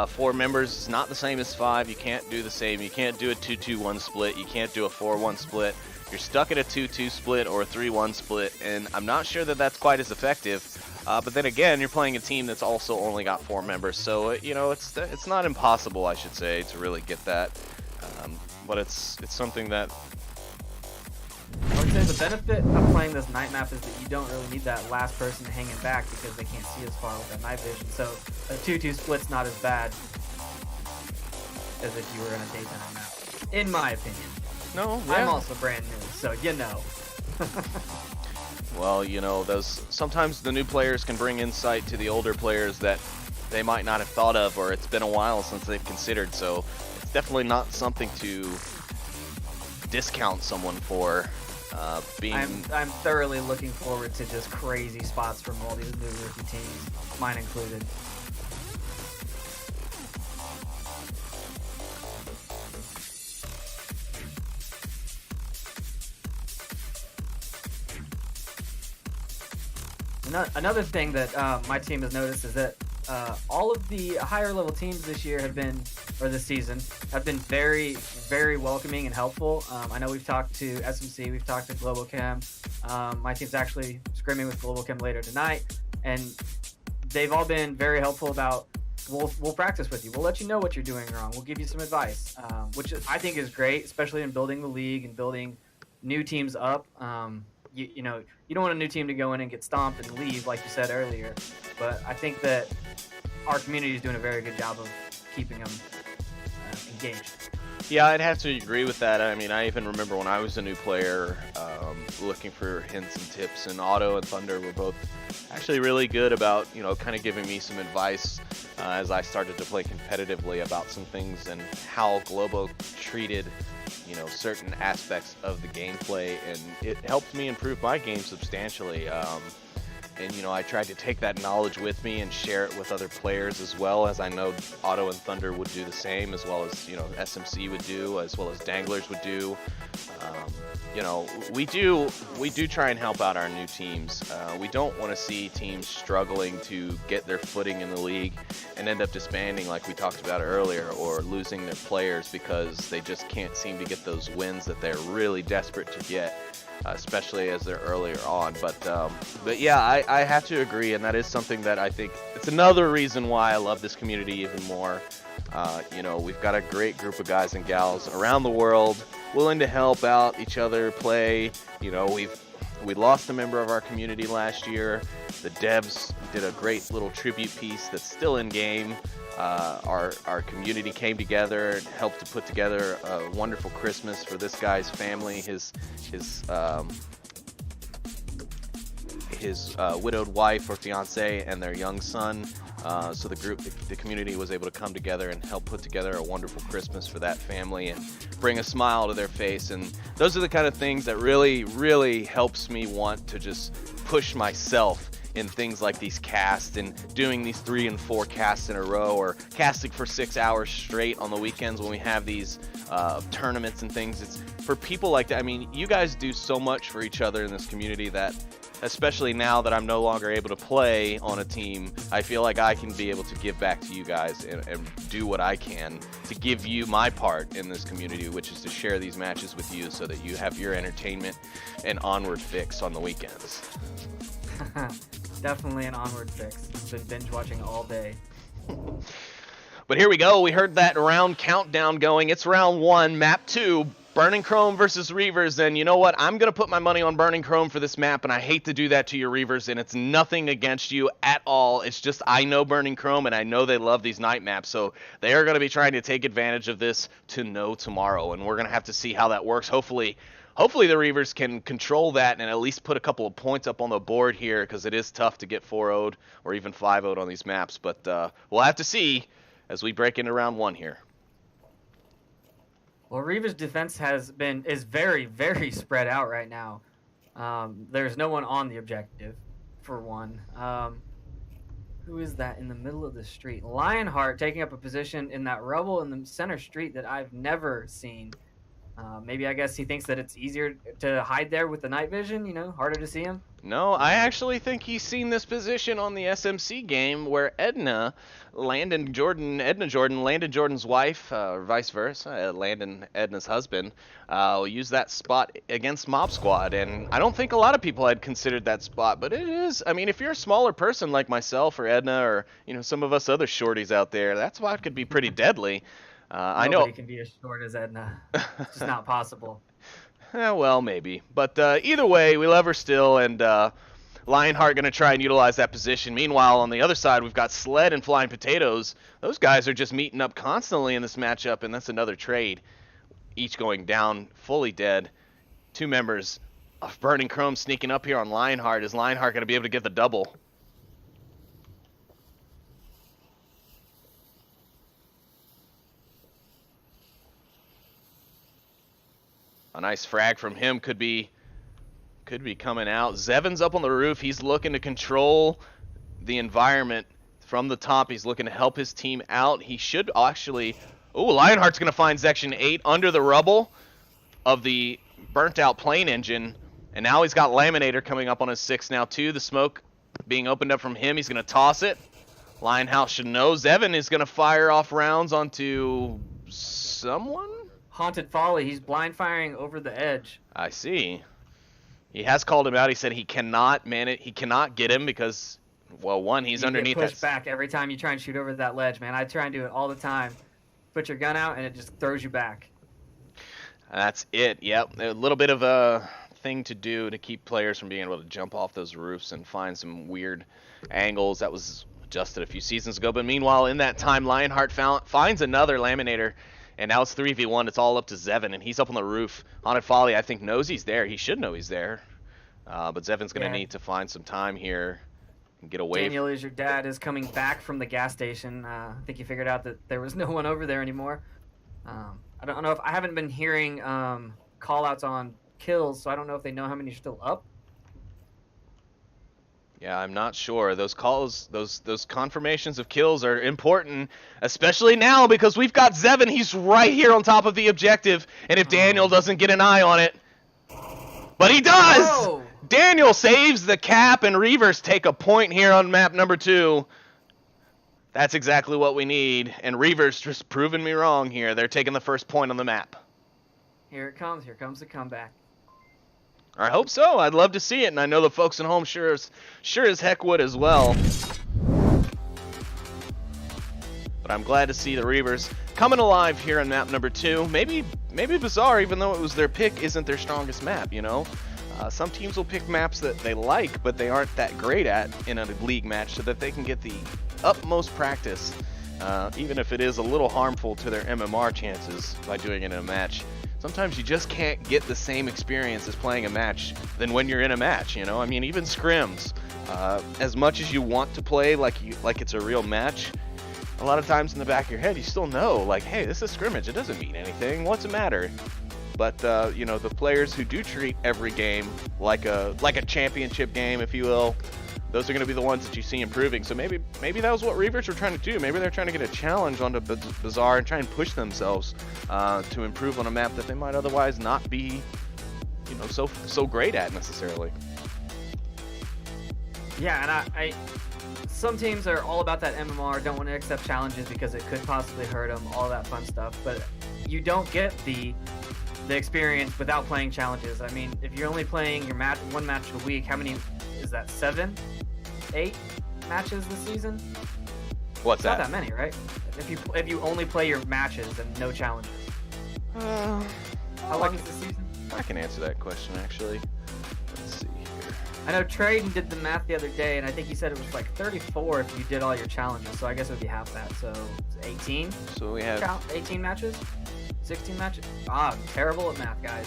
[SPEAKER 2] 4 members is not the same as 5. You can't do the same. You can't do a 2-2-1 split. You can't do a 4-1 split. You're stuck in a 2-2 split or a 3-1 split, and I'm not sure that that's quite as effective. But then again, you're playing a team that's also only got 4 members, so it's not impossible, I should say, to really get that. But it's something that...
[SPEAKER 1] I would say the benefit of playing this night map is that you don't really need that last person hanging back because they can't see as far with that night vision. So a 2-2 split's not as bad as if you were in a daytime map, in my opinion.
[SPEAKER 2] No, yeah.
[SPEAKER 1] I'm also brand new, so you know.
[SPEAKER 2] Well, sometimes the new players can bring insight to the older players that they might not have thought of, or it's been a while since they've considered, so it's definitely not something to discount someone for being...
[SPEAKER 1] I'm thoroughly looking forward to just crazy spots from all these new rookie teams, mine included. Another thing that my team has noticed is that all of the higher level teams this season, have been very, very welcoming and helpful. I know we've talked to SMC, we've talked to Global Chem. My team's actually scrimming with Global Chem later tonight, and they've all been very helpful about, we'll practice with you. We'll let you know what you're doing wrong. We'll give you some advice, which I think is great, especially in building the league and building new teams up. You don't want a new team to go in and get stomped and leave, like you said earlier. But I think that our community is doing a very good job of keeping them engaged.
[SPEAKER 2] Yeah, I'd have to agree with that. I mean, I even remember when I was a new player, looking for hints and tips, and Otto and Thunder were both actually really good about, kind of giving me some advice as I started to play competitively about some things and how Globo treated certain aspects of the gameplay, and it helped me improve my game substantially. And I tried to take that knowledge with me and share it with other players, as well as I know Otto and Thunder would do the same, as well as SMC would do, as well as Danglers would do. We do try and help out our new teams. We don't want to see teams struggling to get their footing in the league and end up disbanding like we talked about earlier, or losing their players because they just can't seem to get those wins that they're really desperate to get, especially as they're earlier on. But yeah, I have to agree, and that is something that I think it's another reason why I love this community even more. We've got a great group of guys and gals around the world willing to help out each other play. We lost a member of our community last year. The devs did a great little tribute piece that's still in game. Our community came together and helped to put together a wonderful Christmas for this guy's family, his widowed wife or fiance, and their young son. So the community was able to come together and help put together a wonderful Christmas for that family and bring a smile to their face. And those are the kind of things that really, really helps me want to just push myself in things like these casts and doing these 3 and 4 casts in a row, or casting for 6 hours straight on the weekends when we have these tournaments and things. It's for people like that. I mean, you guys do so much for each other in this community that, especially now that I'm no longer able to play on a team, I feel like I can be able to give back to you guys and do what I can to give you my part in this community, which is to share these matches with you so that you have your entertainment and Onward fix on the weekends.
[SPEAKER 1] Definitely an Onward fix. I've been binge watching all day.
[SPEAKER 2] But here we go. We heard that round countdown going. It's round 1, map 2. Burning Chrome versus Reavers, and you know what? I'm going to put my money on Burning Chrome for this map, and I hate to do that to your Reavers, and it's nothing against you at all. It's just I know Burning Chrome, and I know they love these night maps, so they are going to be trying to take advantage of this to know tomorrow, and we're going to have to see how that works. Hopefully the Reavers can control that and at least put a couple of points up on the board here, because it is tough to get 4-0'd or even 5-0'd on these maps, but we'll have to see as we break into round 1 here.
[SPEAKER 1] Well, Reavers' defense is very, very spread out right now. There's no one on the objective, for one. Who is that in the middle of the street? Lionheart taking up a position in that rubble in the center street that I've never seen. Maybe I guess he thinks that it's easier to hide there with the night vision, you know, harder to see him.
[SPEAKER 2] No, I actually think he's seen this position on the SMC game where Edna Jordan, Landon Jordan's wife, or vice versa, Landon Edna's husband, used that spot against Mob Squad, and I don't think a lot of people had considered that spot, but it is, I mean, if you're a smaller person like myself or Edna or, you know, some of us other shorties out there, that spot could be pretty deadly. I know
[SPEAKER 1] Nobody can be as short as Edna. It's just not possible.
[SPEAKER 2] Well, maybe. But either way, we love her still, and Lionheart going to try and utilize that position. Meanwhile, on the other side, we've got Sled and Flying Potatoes. Those guys are just meeting up constantly in this matchup, and that's another trade. Each going down, fully dead. 2 members of Burning Chrome sneaking up here on Lionheart. Is Lionheart going to be able to get the double? A nice frag from him could be coming out. Zevin's up on the roof. He's looking to control the environment from the top. He's looking to help his team out. He should actually... Oh, Lionheart's going to find Section 8 under the rubble of the burnt-out plane engine. And now he's got Laminator coming up on his 6 now, too. The smoke being opened up from him. He's going to toss it. Lionhouse should know. Zevin is going to fire off rounds onto someone?
[SPEAKER 1] Haunted Folly. He's blind firing over the edge.
[SPEAKER 2] I see. He has called him out. He said he cannot he cannot get him because, well, one, he's underneath that.
[SPEAKER 1] You get pushed back every time you try and shoot over that ledge, man. I try and do it all the time. Put your gun out and it just throws you back.
[SPEAKER 2] That's it. Yep. A little bit of a thing to do to keep players from being able to jump off those roofs and find some weird angles. That was adjusted a few seasons ago. But meanwhile, in that time, Lionheart finds another Laminator. And now it's 3v1. It's all up to Zevin, and he's up on the roof. Haunted Folly, I think, knows he's there. He should know he's there. But Zevin's going to need to find some time here and get away.
[SPEAKER 1] Daniel is your dad is coming back from the gas station. I think he figured out that there was no one over there anymore. I don't know if I haven't been hearing call-outs on kills, so I don't know if they know how many are still up.
[SPEAKER 2] Yeah, I'm not sure. Those calls, those confirmations of kills are important, especially now because we've got Zevin. He's right here on top of the objective, and if Daniel doesn't get an eye on it, but he does!
[SPEAKER 1] Oh.
[SPEAKER 2] Daniel saves the cap, and Reavers take a point here on map number 2. That's exactly what we need, and Reavers just proving me wrong here. They're taking the first point on the map.
[SPEAKER 1] Here it comes. Here comes the comeback.
[SPEAKER 2] I hope so. I'd love to see it, and I know the folks at home sure as heck would as well. But I'm glad to see the Reavers coming alive here on map number 2. Maybe Bazaar, even though it was their pick, isn't their strongest map, you know? Some teams will pick maps that they like, but they aren't that great at in a league match so that they can get the utmost practice, even if it is a little harmful to their MMR chances by doing it in a match. Sometimes you just can't get the same experience as playing a match than when you're in a match, you know? I mean, even scrims, as much as you want to play like it's a real match, a lot of times in the back of your head, you still know, like, hey, this is scrimmage. It doesn't mean anything. What's the matter? But, you know, the players who do treat every game like a championship game, if you will, those are going to be the ones that you see improving. So maybe that was what Reavers were trying to do. Maybe they're trying to get a challenge onto Bazaar and try and push themselves to improve on a map that they might otherwise not be, you know, so great at necessarily.
[SPEAKER 1] Yeah, and some teams are all about that MMR, don't want to accept challenges because it could possibly hurt them, all that fun stuff. But you don't get the experience without playing challenges. I mean, if you're only playing your one match a week, how many is that? 7, 8 matches this season?
[SPEAKER 2] What's that?
[SPEAKER 1] Not that many, right? If you only play your matches and no challenges. How long is the season?
[SPEAKER 2] I can answer that question actually. Let's see here.
[SPEAKER 1] I know Trayden did the math the other day, and I think he said it was like 34 if you did all your challenges. So I guess it would be half that. So 18.
[SPEAKER 2] So we have
[SPEAKER 1] 18 matches. 16 matches? Ah, I'm terrible at math, guys.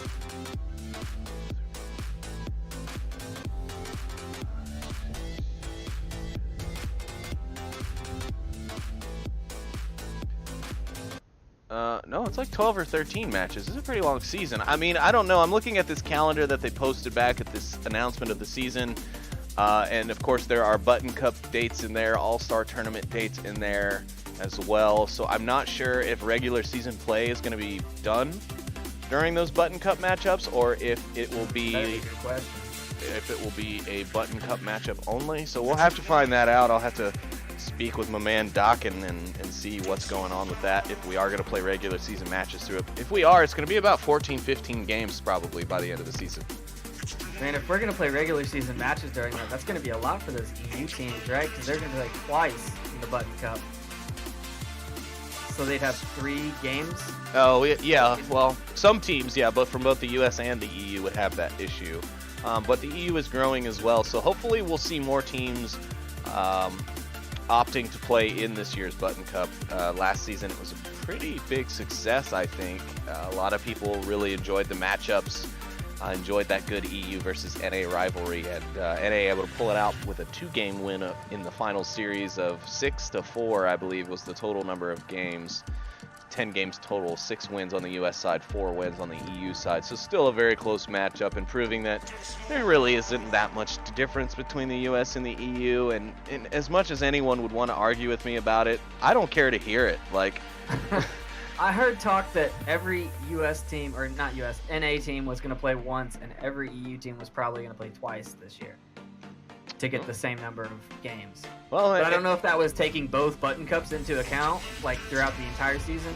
[SPEAKER 2] No, it's like 12 or 13 matches. It's a pretty long season. I mean, I don't know. I'm looking at this calendar that they posted back at this announcement of the season. And of course, there are Button Cup dates in there, All-Star Tournament dates in there as well. So I'm not sure if regular season play is going to be done during those Button Cup matchups, or if it will be a Button Cup matchup only. So we'll have to find that out. I'll have to speak with my man Doc and see what's going on with that, if we are going to play regular season matches through it. If we are, it's going to be about 14-15 games probably by the end of the season.
[SPEAKER 1] Man, if we're going to play regular season matches during that, that's going to be a lot for those EU teams, right? Because they're going to play twice in the Button Cup. So they'd have 3 games?
[SPEAKER 2] Oh, yeah. Well, some teams, yeah, but from both the US and the EU would have that issue. But the EU is growing as well, so hopefully we'll see more teams opting to play in this year's Button Cup. Last season it was a pretty big success, I think. A lot of people really enjoyed the matchups, enjoyed that good EU versus NA rivalry, and NA able to pull it out with a 2-game win in the final series of 6-4, I believe was the total number of games. 10 games total, 6 wins on the US side, 4 wins on the EU side. So still a very close matchup, and proving that there really isn't that much difference between the US and the EU. And as much as anyone would want to argue with me about it, I don't care to hear it. Like,
[SPEAKER 1] I heard talk that every US team, or not US, NA team was going to play once, and every EU team was probably going to play twice this year to get the same number of games.
[SPEAKER 2] Well,
[SPEAKER 1] but I don't know if that was taking both Button Cups into account, like throughout the entire season.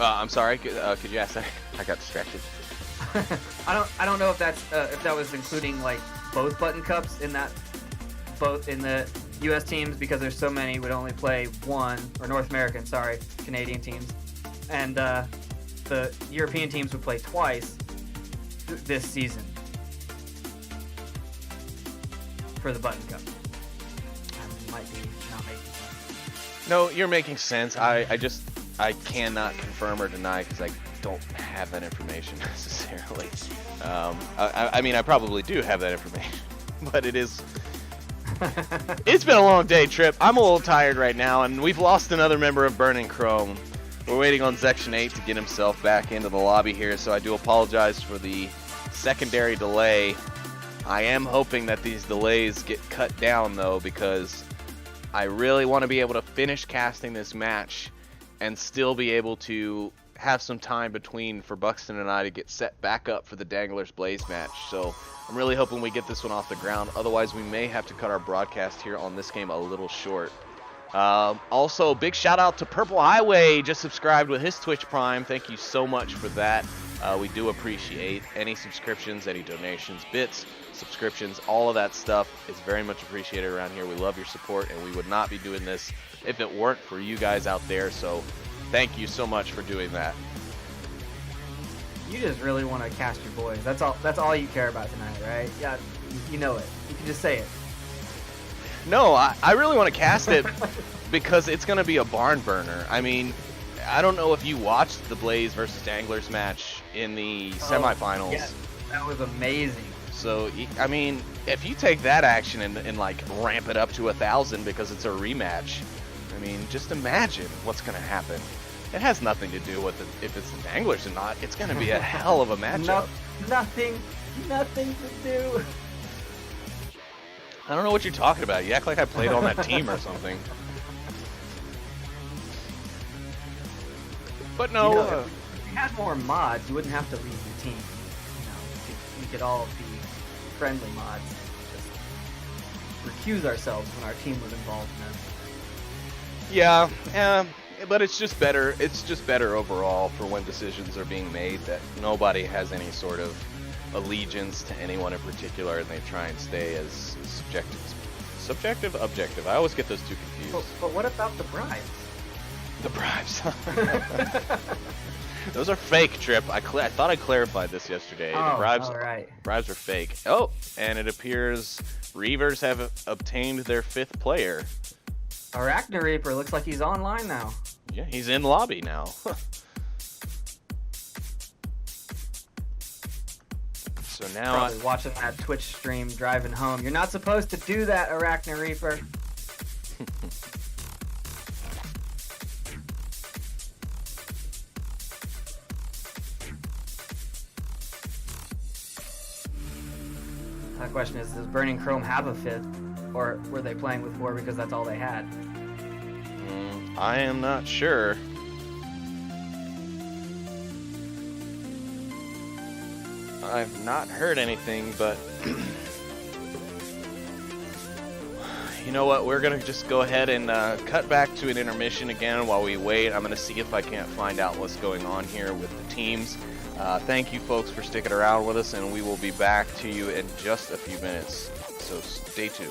[SPEAKER 2] I'm sorry. Could you ask that? I got distracted.
[SPEAKER 1] I don't know if that's if that was including like both Button Cups in that, both in the U.S. teams, because there's so many would only play one, or North American, sorry, Canadian teams, and the European teams would play twice this season for the Button Cup. I might be not making sense.
[SPEAKER 2] No, you're making sense. I cannot confirm or deny because I don't have that information necessarily. I mean, I probably do have that information, but it's been a long day, Trip. I'm a little tired right now, and we've lost another member of Burning Chrome. We're waiting on Section 8 to get himself back into the lobby here, so I do apologize for the secondary delay. I am hoping that these delays get cut down, though, because I really want to be able to finish casting this match and still be able to have some time between for Buxton and I to get set back up for the Danglers Blaze match. So I'm really hoping we get this one off the ground. Otherwise, we may have to cut our broadcast here on this game a little short. Also, big shout out to Purple Highway, just subscribed with his Twitch Prime. Thank you so much for that. We do appreciate any subscriptions, any donations, bits, subscriptions, all of that stuff is very much appreciated around here. We love your support, and we would not be doing this if it weren't for you guys out there. So thank you so much for doing that.
[SPEAKER 1] You just really want to cast your boys. That's all. That's all you care about tonight, right? Yeah, you know it. You can just say it.
[SPEAKER 2] No, I really want to cast it because it's going to be a barn burner. I mean, I don't know if you watched the Blaze versus Danglers match in the semifinals.
[SPEAKER 1] Yeah, that was amazing.
[SPEAKER 2] So, I mean, if you take that action and like ramp it up to 1,000 because it's a rematch, I mean, just imagine what's going to happen. It has nothing to do with if it's the Danglers or not. It's going to be a hell of a matchup.
[SPEAKER 1] Nothing to do.
[SPEAKER 2] I don't know what you're talking about. You act like I played on that team or something. But no.
[SPEAKER 1] You know, if you had more mods, you wouldn't have to leave your team. You know, we could all be friendly mods. Just recuse ourselves when our team was involved in it.
[SPEAKER 2] Yeah, but it's just better. It's just better overall for when decisions are being made that nobody has any sort of allegiance to anyone in particular, and they try and stay as objective. I always get those two confused.
[SPEAKER 1] But what about the bribes?
[SPEAKER 2] The bribes. Those are fake, Trip. I thought I clarified this yesterday. The bribes, bribes are fake. Oh, and it appears Reavers have obtained their 5th player.
[SPEAKER 1] Arachna Reaper looks like he's online now.
[SPEAKER 2] Yeah, he's in lobby now. So now
[SPEAKER 1] probably watching that Twitch stream driving home. You're not supposed to do that, Arachna Reaper. The question is, does Burning Chrome have a 5th? Or were they playing with 4 because that's all they had?
[SPEAKER 2] I am not sure. I've not heard anything, but you know what? We're going to just go ahead and cut back to an intermission again while we wait. I'm going to see if I can't find out what's going on here with the teams. Thank you folks for sticking around with us, and we will be back to you in just a few minutes. So stay tuned.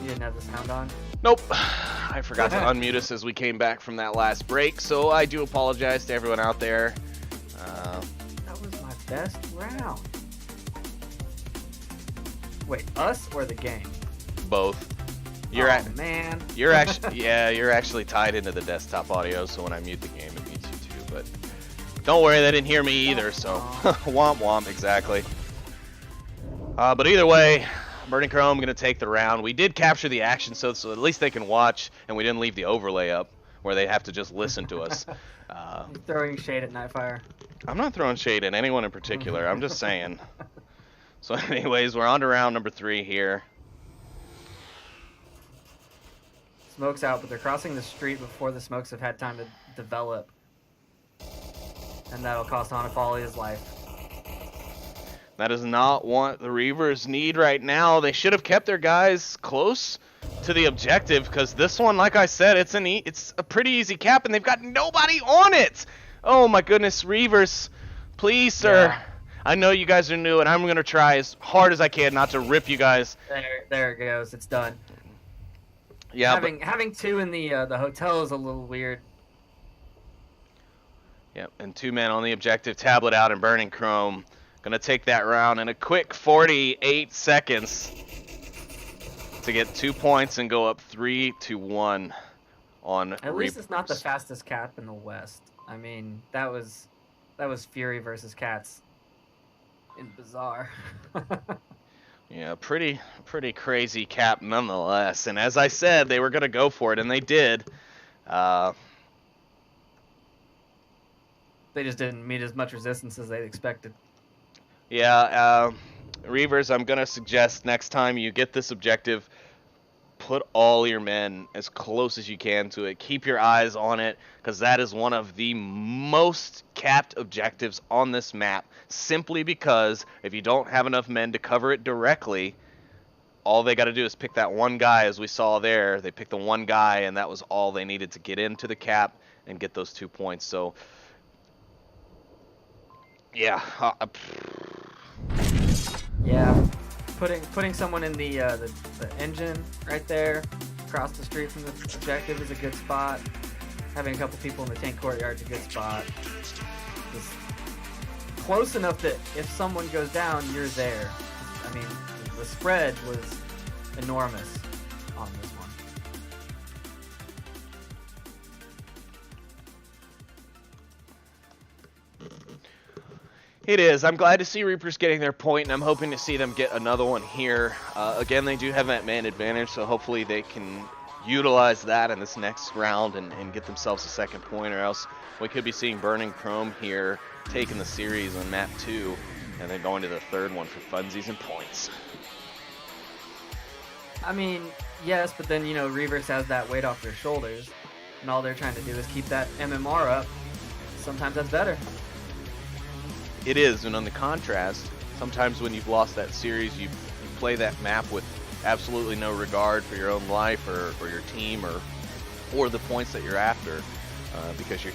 [SPEAKER 1] You didn't have the sound on?
[SPEAKER 2] Nope. I forgot to unmute us as we came back from that last break, so I do apologize to everyone out there.
[SPEAKER 1] That was my best round. Wait, us or the game?
[SPEAKER 2] Both.
[SPEAKER 1] Man.
[SPEAKER 2] You're actually you're actually tied into the desktop audio, so when I mute the game it mutes you too, but don't worry, they didn't hear me either, so womp womp, exactly. But either way, Burning Chrome gonna take the round. We did capture the action, so at least they can watch, and we didn't leave the overlay up where they have to just listen to us.
[SPEAKER 1] You're throwing shade at Nightfire.
[SPEAKER 2] I'm not throwing shade at anyone in particular. I'm just saying. So anyways, we're on to round number 3 here.
[SPEAKER 1] Smoke's out, but they're crossing the street before the smokes have had time to develop. And that'll cost Hanafali his life.
[SPEAKER 2] That is not what the Reavers need right now. They should have kept their guys close to the objective, because this one, like I said, it's a pretty easy cap, and they've got nobody on it. Oh my goodness, Reavers, please, sir.
[SPEAKER 1] Yeah.
[SPEAKER 2] I know you guys are new, and I'm gonna try as hard as I can not to rip you guys.
[SPEAKER 1] There it goes. It's done.
[SPEAKER 2] Yeah,
[SPEAKER 1] having 2 in the hotel is a little weird.
[SPEAKER 2] Yep, and 2 men on the objective, tablet out and Burning Chrome. Gonna take that round in a quick 48 seconds to get 2 points and go up 3-1 on
[SPEAKER 1] At least it's not the fastest cap in the West. I mean, that was Fury versus Cats in Bazaar.
[SPEAKER 2] Yeah, pretty crazy cap nonetheless. And as I said, they were gonna go for it, and they did.
[SPEAKER 1] They just didn't meet as much resistance as they expected.
[SPEAKER 2] Yeah, Reavers, I'm gonna suggest next time you get this objective, put all your men as close as you can to it. Keep your eyes on it, because that is one of the most capped objectives on this map, simply because if you don't have enough men to cover it directly, all they got to do is pick that one guy. As we saw there, they picked the one guy, and that was all they needed to get into the cap and get those 2 points. So yeah,
[SPEAKER 1] yeah, putting someone in the engine right there across the street from the objective is a good spot. Having a couple people in the tank courtyard is a good spot. Just close enough that if someone goes down, you're there. I mean, the spread was enormous on this one.
[SPEAKER 2] It is. I'm glad to see Reapers getting their point, and I'm hoping to see them get another one here. Again, they do have that man advantage, so hopefully they can utilize that in this next round and get themselves a second point, or else we could be seeing Burning Chrome here taking the series on map 2 and then going to the third one for funsies and points.
[SPEAKER 1] I mean, yes, but then, you know, Reavers has that weight off their shoulders, and all they're trying to do is keep that MMR up. Sometimes that's better.
[SPEAKER 2] It is, and on the contrast, sometimes when you've lost that series, you play that map with absolutely no regard for your own life or your team or the points that you're after, because you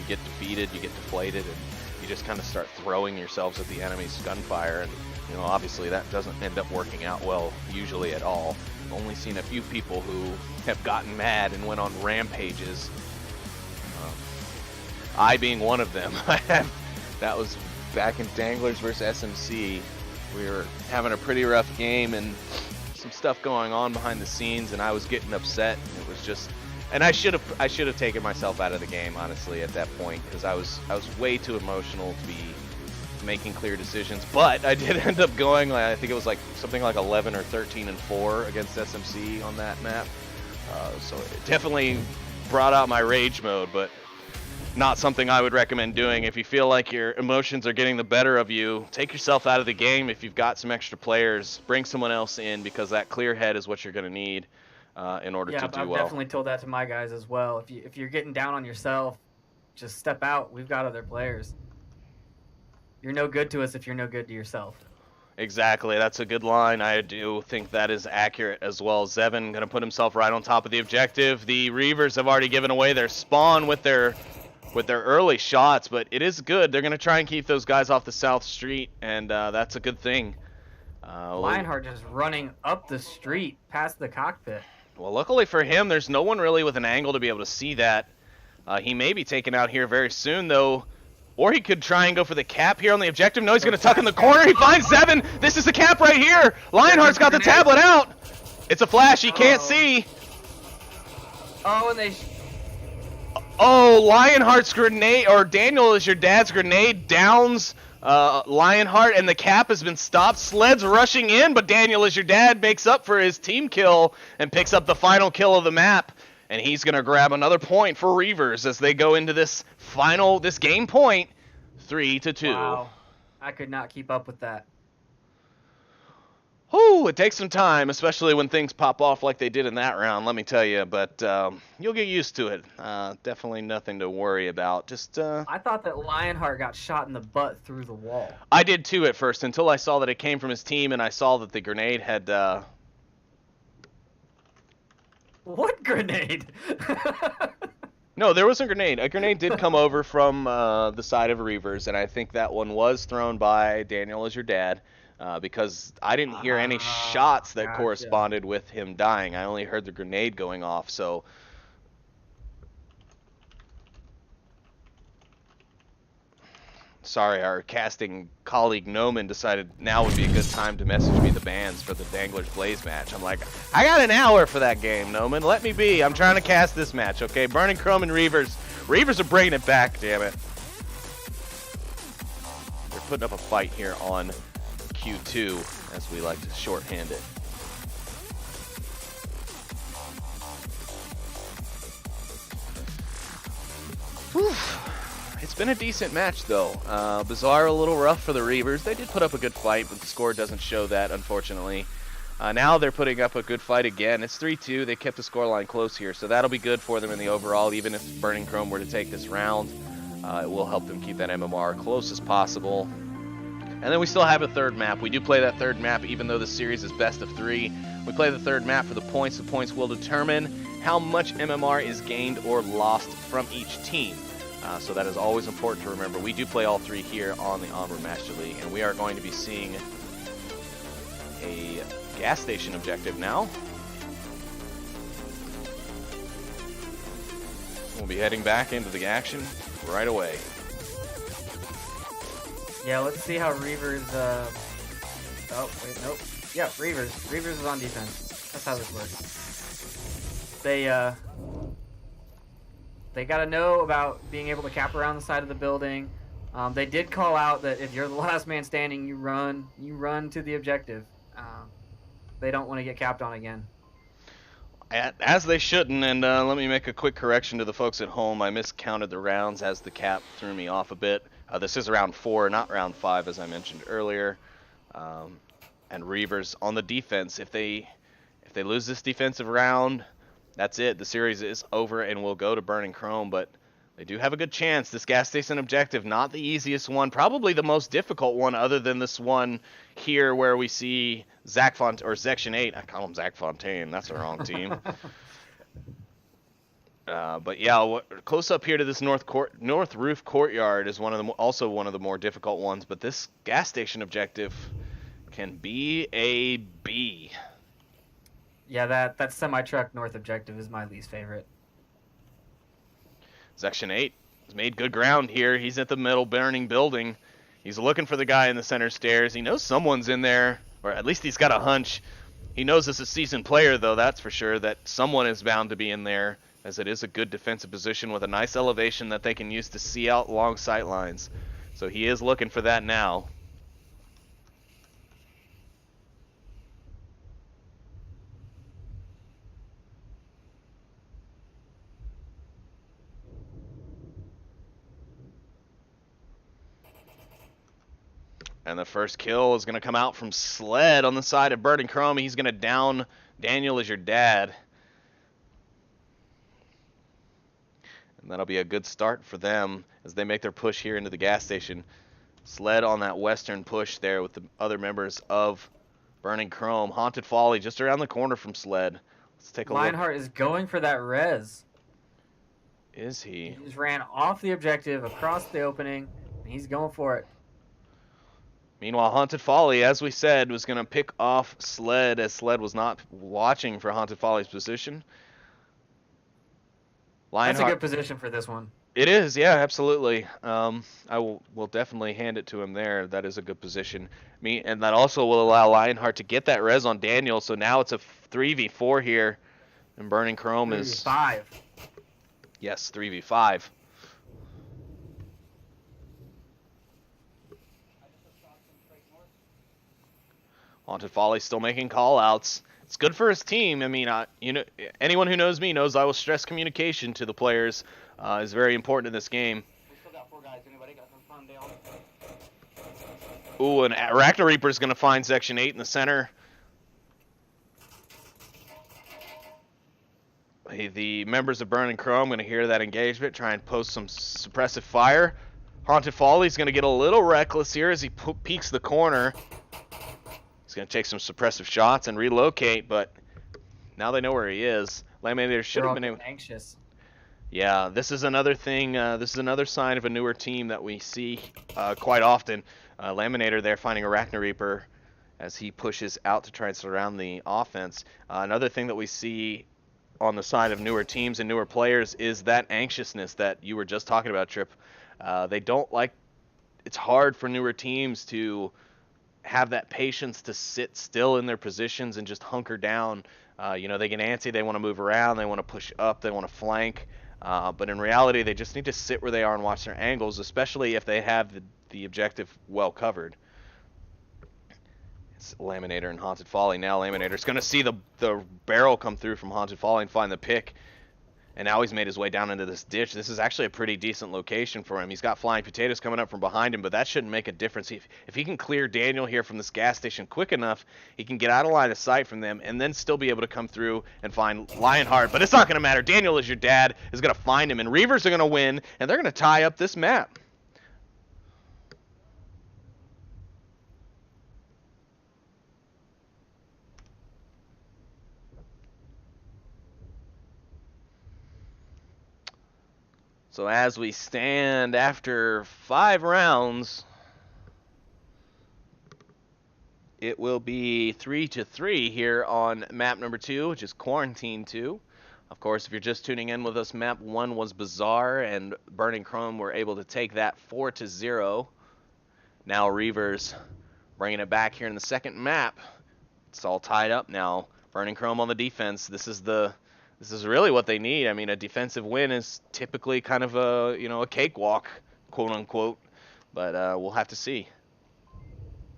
[SPEAKER 2] get defeated, you get deflated, and you just kind of start throwing yourselves at the enemy's gunfire, and you know, obviously that doesn't end up working out well usually at all. I've only seen a few people who have gotten mad and went on rampages. I being one of them. That was back in Danglers versus SMC. We were having a pretty rough game and some stuff going on behind the scenes, and I was getting upset. And it was just, and I should have taken myself out of the game, honestly, at that point, because I was way too emotional to be making clear decisions. But I did end up going, I think it was like something like 11 or 13-4 against SMC on that map. So it definitely brought out my rage mode, but not something I would recommend doing. If you feel like your emotions are getting the better of you, take yourself out of the game. If you've got some extra players, bring someone else in, because that clear head is what you're going to need in order to do
[SPEAKER 1] I've
[SPEAKER 2] well.
[SPEAKER 1] definitely told that to my guys as well. If you're getting down on yourself, just step out. We've got other players. You're no good to us if you're no good to yourself.
[SPEAKER 2] Exactly. That's a good line. I do think that is accurate as well. Zevin going to put himself right on top of the objective. The Reavers have already given away their spawn with their early shots, but it is good. They're going to try and keep those guys off the South Street, and that's a good thing.
[SPEAKER 1] Lionheart just running up the street past the cockpit.
[SPEAKER 2] Well, luckily for him, there's no one really with an angle to be able to see that. He may be taken out here very soon, though. Or he could try and go for the cap here on the objective. No, he's going to tuck in the corner. He finds Zevin. This is the cap right here. Lionheart's got the tablet out. It's a flash. He can't see.
[SPEAKER 1] Oh, and they...
[SPEAKER 2] Oh, Lionheart's grenade, or Daniel is your dad's grenade, downs Lionheart, and the cap has been stopped. Sled's rushing in, but Daniel is your dad makes up for his team kill and picks up the final kill of the map. And he's going to grab another point for Reavers as they go into this game point, 3-2.
[SPEAKER 1] Wow. I could not keep up with that.
[SPEAKER 2] Whew, it takes some time, especially when things pop off like they did in that round, let me tell you. But you'll get used to it. Definitely nothing to worry about. Just
[SPEAKER 1] I thought that Lionheart got shot in the butt through the wall.
[SPEAKER 2] I did too at first, until I saw that it came from his team, and I saw that the grenade had...
[SPEAKER 1] What grenade?
[SPEAKER 2] No, there was a grenade. A grenade did come over from the side of Reavers, and I think that one was thrown by Daniel as your dad. Because I didn't hear any shots that corresponded with him dying. I only heard the grenade going off, so... Sorry, our casting colleague Noman decided now would be a good time to message me the bans for the Danglers Blaze match. I'm like, I got an hour for that game, Noman. Let me be. I'm trying to cast this match, okay? Burning Chrome and Reavers. Reavers are bringing it back, damn it. They're putting up a fight here on Q2, as we like to shorthand it. Whew. It's been a decent match, though. Bizarre, a little rough for the Reavers. They did put up a good fight, but the score doesn't show that, unfortunately. Now they're putting up a good fight again. It's 3-2. They kept the scoreline close here, so that'll be good for them in the overall. Even if Burning Chrome were to take this round, it will help them keep that MMR close as possible. And then we still have a third map. We do play that third map even though the series is best of 3. We play the third map for the points. The points will determine how much MMR is gained or lost from each team. So that is always important to remember. We do play all 3 here on the Onward Master League, and we are going to be seeing a gas station objective now. We'll be heading back into the action right away.
[SPEAKER 1] Yeah, let's see how Reavers, oh, wait, nope. Yeah, Reavers. Reavers is on defense. That's how this works. They gotta know about being able to cap around the side of the building. They did call out that if you're the last man standing, you run to the objective. They don't want to get capped on again.
[SPEAKER 2] As they shouldn't, and let me make a quick correction to the folks at home. I miscounted the rounds as the cap threw me off a bit. This is round 4, not round 5, as I mentioned earlier. And Reavers on the defense. If they lose this defensive round, that's it. The series is over and will go to Burning Chrome. But they do have a good chance. This gas station objective, not the easiest one, probably the most difficult one, other than this one here where we see Section 8. I call him Zach Fontaine. That's the wrong team. But yeah, close up here to this north roof courtyard is also one of the more difficult ones. But this gas station objective can be a B.
[SPEAKER 1] Yeah, that semi-truck north objective is my least favorite.
[SPEAKER 2] Section 8 has made good ground here. He's at the middle burning building. He's looking for the guy in the center stairs. He knows someone's in there, or at least he's got a hunch. He knows as a seasoned player, though, that's for sure, that someone is bound to be in there, as it is a good defensive position with a nice elevation that they can use to see out long sight lines. So he is looking for that now. And the first kill is going to come out from Sled on the side of Burning Chrome. He's going to down Daniel as your dad. And that'll be a good start for them as they make their push here into the gas station. Sled on that western push there with the other members of Burning Chrome. Haunted Folly just around the corner from Sled. Let's take a look.
[SPEAKER 1] Lionheart is going for that res.
[SPEAKER 2] Is he?
[SPEAKER 1] He just ran off the objective, across the opening, and he's going for it.
[SPEAKER 2] Meanwhile, Haunted Folly, as we said, was going to pick off Sled, as Sled was not watching for Haunted Folly's position.
[SPEAKER 1] That's a
[SPEAKER 2] Lionheart.
[SPEAKER 1] good position for this one.
[SPEAKER 2] It is, yeah, absolutely. I will definitely hand it to him there. That is a good position. And that also will allow Lionheart to get that res on Daniel. So now it's a 3v4 here, and Burning Chrome is
[SPEAKER 1] 5.
[SPEAKER 2] Yes, 3v5. Haunted Folly still making call-outs. It's good for his team. I mean, you know, anyone who knows me knows I will stress communication to the players is very important in this game.
[SPEAKER 1] We still got 4 guys. Anybody got some fun, Dale?
[SPEAKER 2] Ooh, and Arachno Reaper is going to find Section 8 in the center. The members of Burning Chrome going to hear that engagement, try and post some suppressive fire. Haunted Folly's going to get a little reckless here as he peeks the corner. He's going to take some suppressive shots and relocate, but now they know where he is. Laminator should have been able.
[SPEAKER 1] Anxious.
[SPEAKER 2] Yeah, this is another thing. This is another sign of a newer team that we see quite often. Laminator there finding Arachno Reaper as he pushes out to try and surround the offense. Another thing that we see on the side of newer teams and newer players is that anxiousness that you were just talking about, Trip. They don't like. It's hard for newer teams to have that patience to sit still in their positions and just hunker down. You know, they get antsy, they want to move around, they want to push up, they want to flank. But in reality, they just need to sit where they are and watch their angles, especially if they have the objective well covered. It's Laminator and Haunted Folly. Now Laminator's going to see the barrel come through from Haunted Folly and find the pick. And now he's made his way down into this ditch. This is actually a pretty decent location for him. He's got flying potatoes coming up from behind him, but that shouldn't make a difference. If he can clear Daniel here from this gas station quick enough, he can get out of line of sight from them and then still be able to come through and find Lionheart. But it's not going to matter. Daniel, as your dad, is going to find him, and Reavers are going to win, and they're going to tie up this map. So as we stand after 5 rounds, it will be 3-3 here on map number 2, which is Quarantine 2. Of course, if you're just tuning in with us, map 1 was Bazaar, and Burning Chrome were able to take that 4-0. Now Reavers bringing it back here in the second map. It's all tied up now. Burning Chrome on the defense. This is really what they need. I mean, a defensive win is typically kind of a, you know, a cakewalk, quote unquote. But we'll have to see.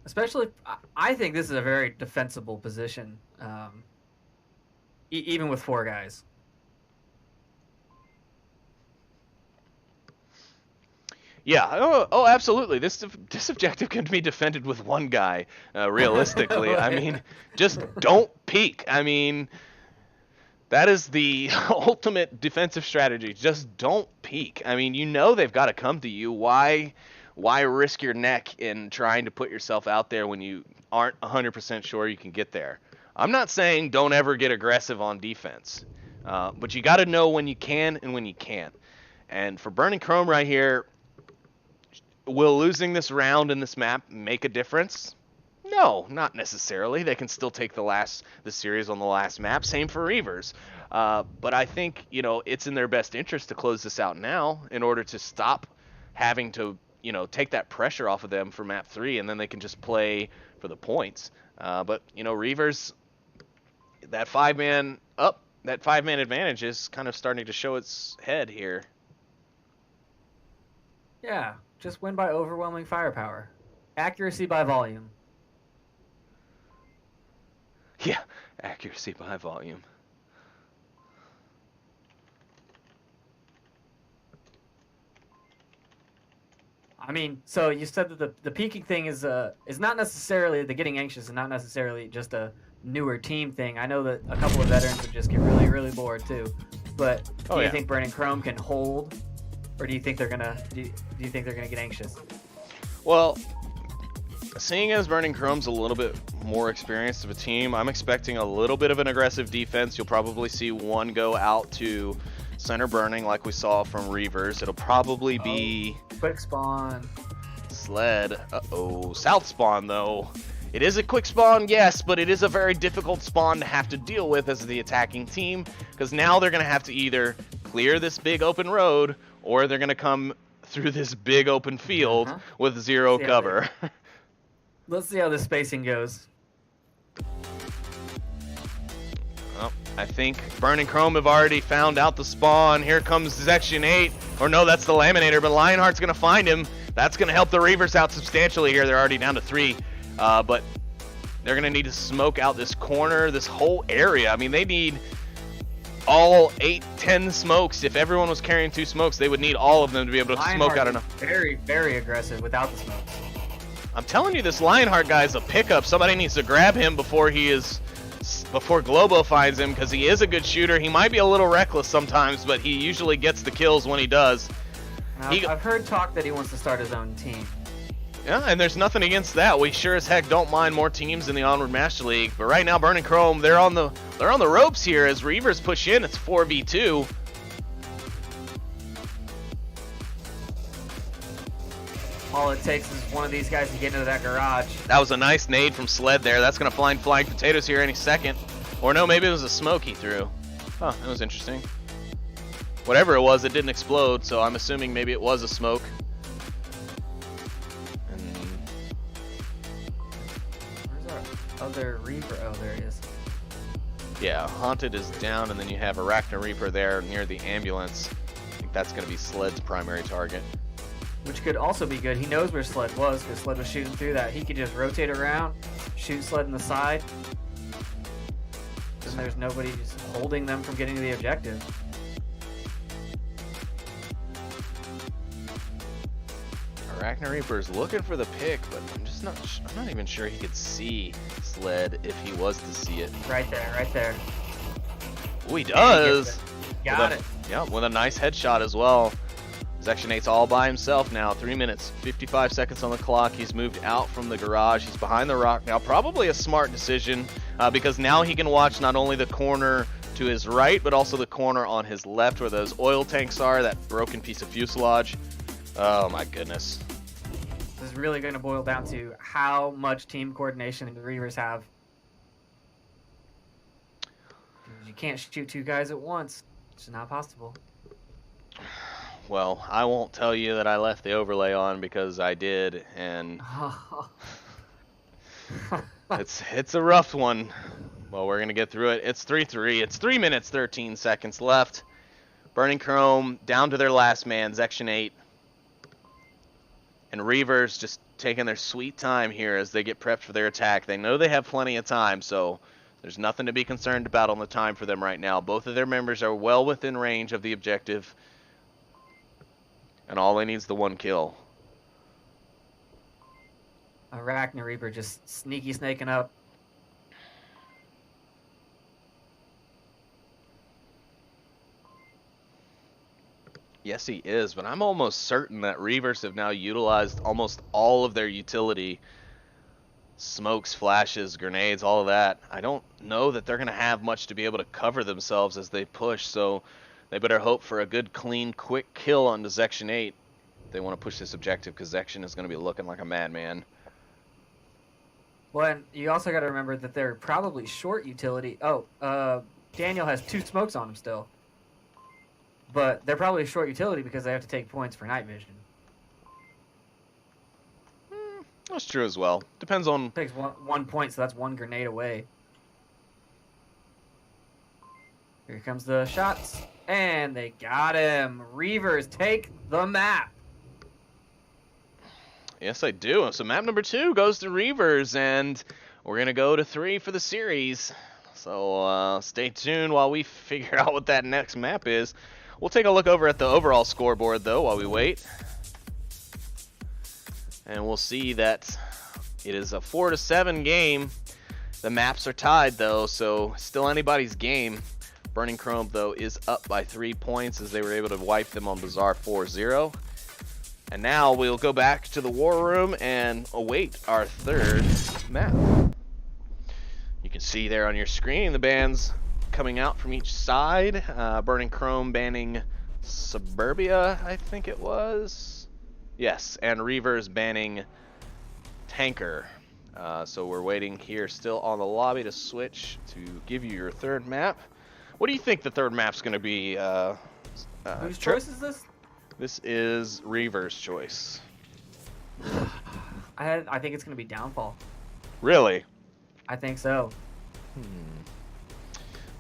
[SPEAKER 1] Especially, I think this is a very defensible position, even with 4 guys.
[SPEAKER 2] Yeah. Oh, absolutely. This objective can be defended with 1 guy, realistically. I mean, just don't peek. I mean, that is the ultimate defensive strategy. Just don't peek. I mean, you know they've got to come to you. Why risk your neck in trying to put yourself out there when you aren't 100% sure you can get there? I'm not saying don't ever get aggressive on defense, but you got to know when you can and when you can't. And for Burning Chrome right here, will losing this round in this map make a difference? No, not necessarily. They can still take the series on the last map. Same for Reavers. But I think, you know, it's in their best interest to close this out now in order to stop having to, you know, take that pressure off of them for map 3, and then they can just play for the points. But, you know, Reavers, that 5-man advantage is kind of starting to show its head here.
[SPEAKER 1] Yeah, just win by overwhelming firepower. Accuracy by volume.
[SPEAKER 2] Yeah, accuracy by volume.
[SPEAKER 1] I mean, so you said that the peaking thing is not necessarily the getting anxious and not necessarily just a newer team thing. I know that a couple of veterans would just get really, really bored too. But do you think Burning Chrome can hold, or do you think they're gonna do you think they're gonna get anxious?
[SPEAKER 2] Well, seeing as Burning Chrome's a little bit more experienced of a team, I'm expecting a little bit of an aggressive defense. You'll probably see 1 go out to center Burning like we saw from Reavers. It'll probably be
[SPEAKER 1] quick spawn.
[SPEAKER 2] Sled. Uh-oh. South spawn, though. It is a quick spawn, yes, but it is a very difficult spawn to have to deal with as the attacking team, because now they're going to have to either clear this big open road, or they're going to come through this big open field with zero cover.
[SPEAKER 1] Let's see how the spacing goes.
[SPEAKER 2] Well, I think Burning Chrome have already found out the spawn. Here comes Section 8. Or no, that's the Laminator, but Lionheart's going to find him. That's going to help the Reavers out substantially here. They're already down to 3. But they're going to need to smoke out this corner, this whole area. I mean, they need all 8, 10 smokes. If everyone was carrying 2 smokes, they would need all of them to be able to smoke out enough.
[SPEAKER 1] Very, very aggressive without the smokes.
[SPEAKER 2] I'm telling you, this Lionheart guy is a pickup. Somebody needs to grab him before Globo finds him, because he is a good shooter. He might be a little reckless sometimes, but he usually gets the kills when he does.
[SPEAKER 1] I've heard talk that he wants to start his own team.
[SPEAKER 2] Yeah, and there's nothing against that. We sure as heck don't mind more teams in the Onward Master League. But right now, Burning Chrome, they're on the ropes here as Reavers push in. It's 4v2.
[SPEAKER 1] All it takes is one of these guys to get into that garage.
[SPEAKER 2] That was a nice nade from Sled there. That's going to find flying potatoes here any second. Or no, maybe it was a smoke he threw. Huh, that was interesting. Whatever it was, it didn't explode, so I'm assuming maybe it was a smoke.
[SPEAKER 1] Other Reaper. Oh, there he is.
[SPEAKER 2] Yeah, Haunted is down, and then you have Arachna Reaper there near the ambulance. I think that's going to be Sled's primary target.
[SPEAKER 1] Which could also be good. He knows where Sled was, because Sled was shooting through that. He could just rotate around, shoot Sled in the side. Then there's nobody just holding them from getting to the objective.
[SPEAKER 2] Arachna Reaper's looking for the pick, but I'm not even sure he could see Sled if he was to see it.
[SPEAKER 1] Right there, right there.
[SPEAKER 2] Oh, he does.
[SPEAKER 1] Got it.
[SPEAKER 2] Yeah, with a nice headshot as well. Section 8's all by himself now. 3 minutes, 55 seconds on the clock. He's moved out from the garage. He's behind the rock now. Probably a smart decision because now he can watch not only the corner to his right, but also the corner on his left where those oil tanks are, that broken piece of fuselage. Oh my goodness.
[SPEAKER 1] This is really going to boil down to how much team coordination the Reavers have. You can't shoot 2 guys at once. It's not possible.
[SPEAKER 2] Well, I won't tell you that I left the overlay on because I did, and it's a rough one. Well, we're gonna get through it. It's 3-3. It's 3 minutes, 13 seconds left. Burning Chrome down to their last man, Section 8. And Reavers just taking their sweet time here as they get prepped for their attack. They know they have plenty of time, so there's nothing to be concerned about on the time for them right now. Both of their members are well within range of the objective. And all they need is the 1 kill.
[SPEAKER 1] Arachna Reaper just sneaky snaking up.
[SPEAKER 2] Yes, he is, but I'm almost certain that Reavers have now utilized almost all of their utility. Smokes, flashes, grenades, all of that. I don't know that they're going to have much to be able to cover themselves as they push, so they better hope for a good, clean, quick kill onto Section 8. They want to push this objective because Section is going to be looking like a madman.
[SPEAKER 1] Well, and you also got to remember that they're probably short utility. Oh, Daniel has 2 smokes on him still. But they're probably short utility because they have to take points for night vision.
[SPEAKER 2] That's true as well. Depends on...
[SPEAKER 1] It takes one point, so that's 1 grenade away. Here comes the shots. And they got him. Reavers take the map.
[SPEAKER 2] Yes, I do. So map number 2 goes to Reavers, and we're going to go to 3 for the series. So stay tuned while we figure out what that next map is. We'll take a look over at the overall scoreboard, though, while we wait. And we'll see that it is a 4-7 game. The maps are tied, though, so still anybody's game. Burning Chrome, though, is up by 3 points as they were able to wipe them on Bazaar 4-0. And now we'll go back to the war room and await our 3rd map. You can see there on your screen the bans coming out from each side. Burning Chrome banning Suburbia, I think it was. Yes, and Reavers banning Tanker. So we're waiting here still on the lobby to switch to give you your third map. What do you think the third map's going to be,
[SPEAKER 1] Whose
[SPEAKER 2] Trip?
[SPEAKER 1] choice is this?
[SPEAKER 2] This is Reavers' choice.
[SPEAKER 1] I think it's gonna be Downfall.
[SPEAKER 2] Really?
[SPEAKER 1] I think so.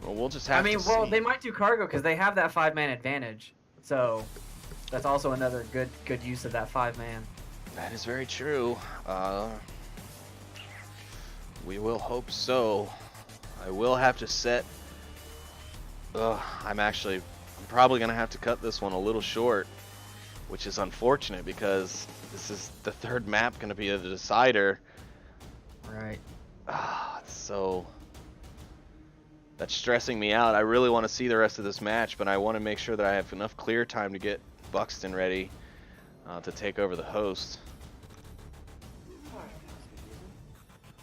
[SPEAKER 2] Well, we'll just have to see.
[SPEAKER 1] Well, they might do Cargo because they have that 5-man advantage. So that's also another good use of that 5-man.
[SPEAKER 2] That is very true. We will hope so. I will have to set. I'm probably gonna have to cut this one a little short, which is unfortunate because this is the third map gonna be the decider.
[SPEAKER 1] Right.
[SPEAKER 2] So that's stressing me out. I really want to see the rest of this match, but I want to make sure that I have enough clear time to get Buxton ready to take over the host.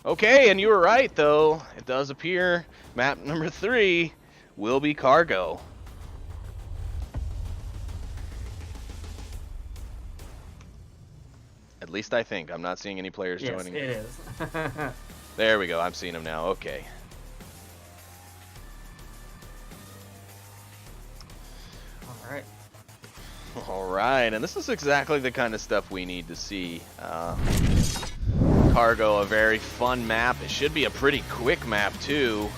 [SPEAKER 2] Okay, and you were right, though. It does appear map number 3 will be Cargo. At least I think. I'm not seeing any players joining.
[SPEAKER 1] Yes, it is.
[SPEAKER 2] There we go. I'm seeing them now. Okay.
[SPEAKER 1] All right.
[SPEAKER 2] All right, and this is exactly the kind of stuff we need to see. Cargo, a very fun map. It should be a pretty quick map too.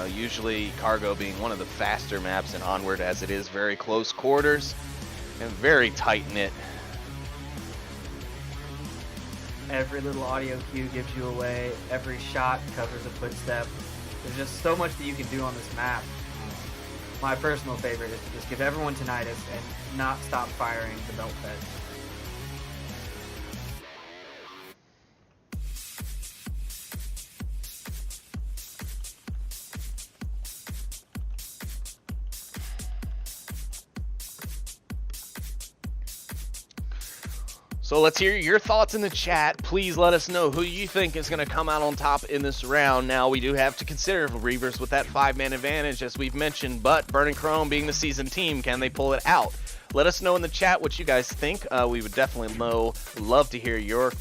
[SPEAKER 2] Usually Cargo being one of the faster maps in Onward, as it is very close quarters and very tight-knit.
[SPEAKER 1] Every little audio cue gives you away. Every shot covers a footstep. There's just so much that you can do on this map. My personal favorite is to just give everyone tinnitus and not stop firing the belt fed.
[SPEAKER 2] So let's hear your thoughts in the chat. Please let us know who you think is going to come out on top in this round. Now, we do have to consider Reavers with that 5-man advantage, as we've mentioned, but Burning Chrome being the seasoned team, can they pull it out? Let us know in the chat what you guys think. We would definitely love to hear your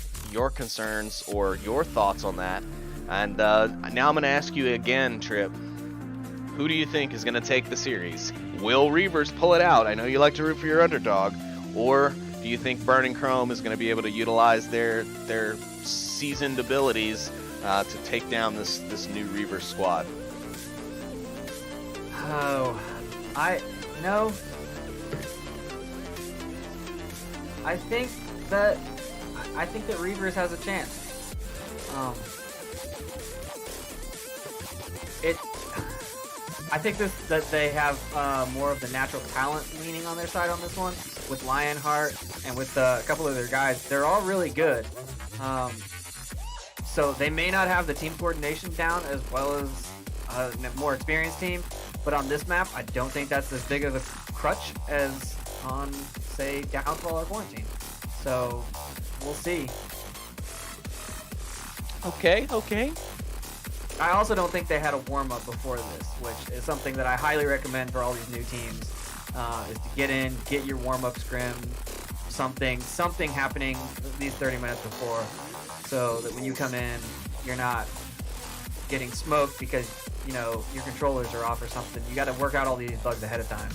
[SPEAKER 2] concerns or your thoughts on that. And now I'm going to ask you again, Trip. Who do you think is going to take the series? Will Reavers pull it out? I know you like to root for your underdog. Or do you think Burning Chrome is going to be able to utilize their seasoned abilities to take down this new Reavers squad?
[SPEAKER 1] Oh, I think that Reavers has a chance. I think that they have more of the natural talent leaning on their side on this one, with Lionheart and with a couple of their guys. They're all really good. So they may not have the team coordination down as well as a more experienced team, but on this map, I don't think that's as big of a crutch as on, say, Downfall or Quarantine. So we'll see.
[SPEAKER 2] Okay.
[SPEAKER 1] I also don't think they had a warm-up before this, which is something that I highly recommend for all these new teams, is to get in, get your warm-up scrim, something happening these 30 minutes before, so that when you come in, you're not getting smoked because, your controllers are off or something. You got to work out all these bugs ahead of time.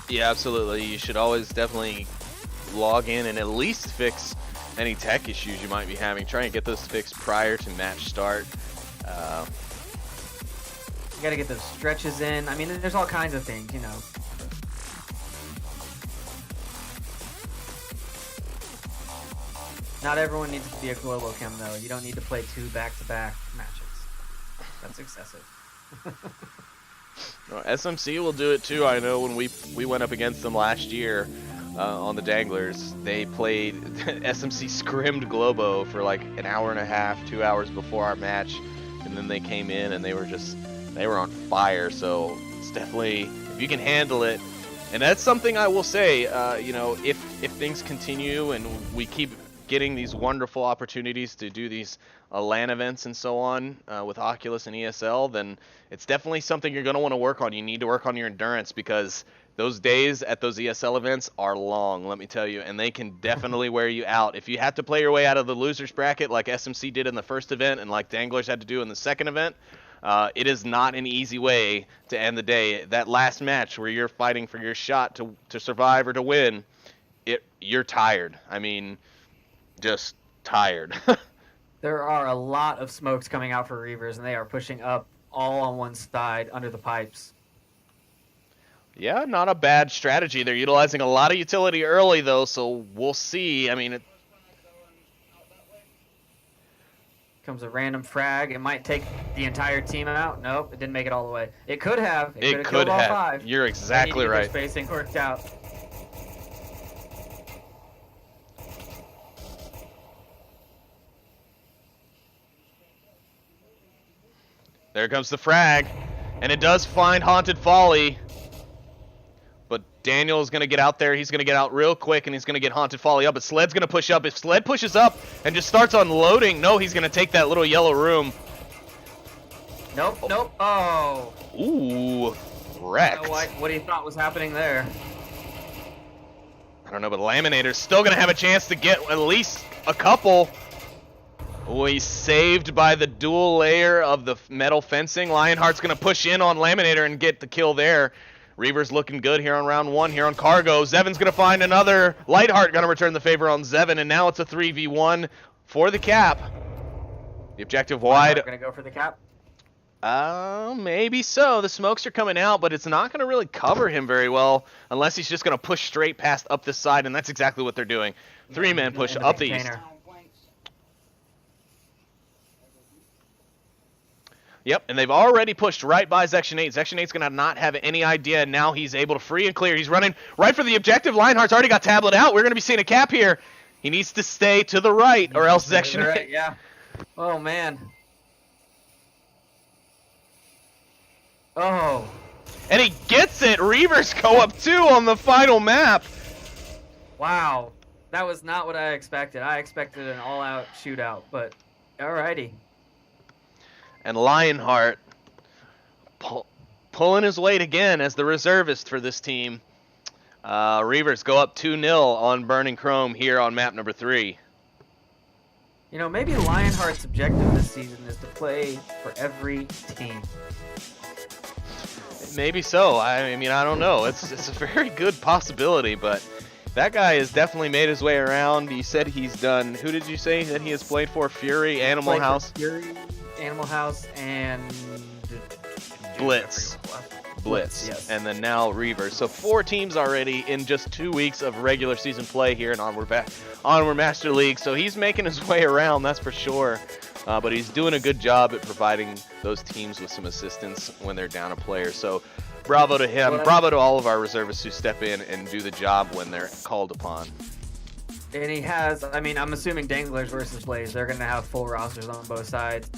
[SPEAKER 1] Yeah,
[SPEAKER 2] absolutely. You should always definitely log in and at least fix any tech issues you might be having. Try and get those fixed prior to match start.
[SPEAKER 1] You got to get those stretches in. I mean, there's all kinds of things, Not everyone needs to be a Globo Chem, though. You don't need to play 2 back-to-back matches. That's excessive.
[SPEAKER 2] SMC will do it too. I know when we went up against them last year on the Danglers, they played SMC scrimmed Globo for like an hour and a half, 2 hours before our match, and then they came in and they were on fire. So it's definitely, if you can handle it, and that's something I will say, if things continue and we keep getting these wonderful opportunities to do these LAN events and so on with Oculus and ESL, then it's definitely something you're going to want to work on. You need to work on your endurance, because Those days at those ESL events are long, let me tell you, and they can definitely wear you out. If you have to play your way out of the losers bracket like SMC did in the first event and like Danglers had to do in the second event, it is not an easy way to end the day. That last match where you're fighting for your shot to survive or to win, you're tired. I mean, just tired.
[SPEAKER 1] There are a lot of smokes coming out for Reavers, and they are pushing up all on one side under the pipes.
[SPEAKER 2] Yeah, not a bad strategy. They're utilizing a lot of utility early, though, so we'll see. I mean,
[SPEAKER 1] Comes a random frag. It might take the entire team out. Nope, it didn't make it all the way. It could have. It could have killed all 5.
[SPEAKER 2] You're exactly right.
[SPEAKER 1] Spacing worked out.
[SPEAKER 2] There comes the frag, and it does find Haunted Folly. But Daniel is going to get out there. He's going to get out real quick, and he's going to get Haunted Folly up. But Sled's going to push up. If Sled pushes up and just starts unloading, no, he's going to take that little yellow room.
[SPEAKER 1] Nope, nope. Oh.
[SPEAKER 2] Ooh, wrecked.
[SPEAKER 1] You know what he thought was happening there.
[SPEAKER 2] I don't know, but Laminator's still going to have a chance to get at least a couple. Oh, he's saved by the dual layer of the metal fencing. Lionheart's going to push in on Laminator and get the kill there. Reavers looking good here on round 1, here on Cargo. Zevin's going to find another. Lightheart going to return the favor on Zevin, and now it's a 3v1 for the cap. The objective wide.
[SPEAKER 1] Going to go for the cap?
[SPEAKER 2] Maybe so. The smokes are coming out, but it's not going to really cover him very well unless he's just going to push straight past up this side, and that's exactly what they're doing. 3-man push up the east. Yep, and they've already pushed right by Section 8. Section 8's going to not have any idea. Now he's able to free and clear. He's running right for the objective. Lionheart's already got tablet out. We're going to be seeing a cap here. He needs to stay to the right, or else Section 8.
[SPEAKER 1] Right, yeah. Oh, man. Oh.
[SPEAKER 2] And he gets it. Reavers go up 2 on the final map.
[SPEAKER 1] Wow. That was not what I expected. I expected an all-out shootout, but alrighty.
[SPEAKER 2] And Lionheart pulling his weight again as the reservist for this team. Reavers go up 2-0 on Burning Chrome here on map number 3.
[SPEAKER 1] You know, maybe Lionheart's objective this season is to play for every team.
[SPEAKER 2] Maybe so. I mean, I don't know. It's a very good possibility, but that guy has definitely made his way around. He said he's done. Who did you say that he has played for? Fury, Animal House.
[SPEAKER 1] Fury, Animal House, and
[SPEAKER 2] Blitz.
[SPEAKER 1] Yes.
[SPEAKER 2] And then now Reavers. So 4 teams already in just 2 weeks of regular season play here in Onward Master League. So he's making his way around, that's for sure. But he's doing a good job at providing those teams with some assistance when they're down a player. So bravo to him. Bravo to all of our reservists who step in and do the job when they're called upon.
[SPEAKER 1] And he has, I mean, I'm assuming Danglers versus Blaze, they're going to have full rosters on both sides.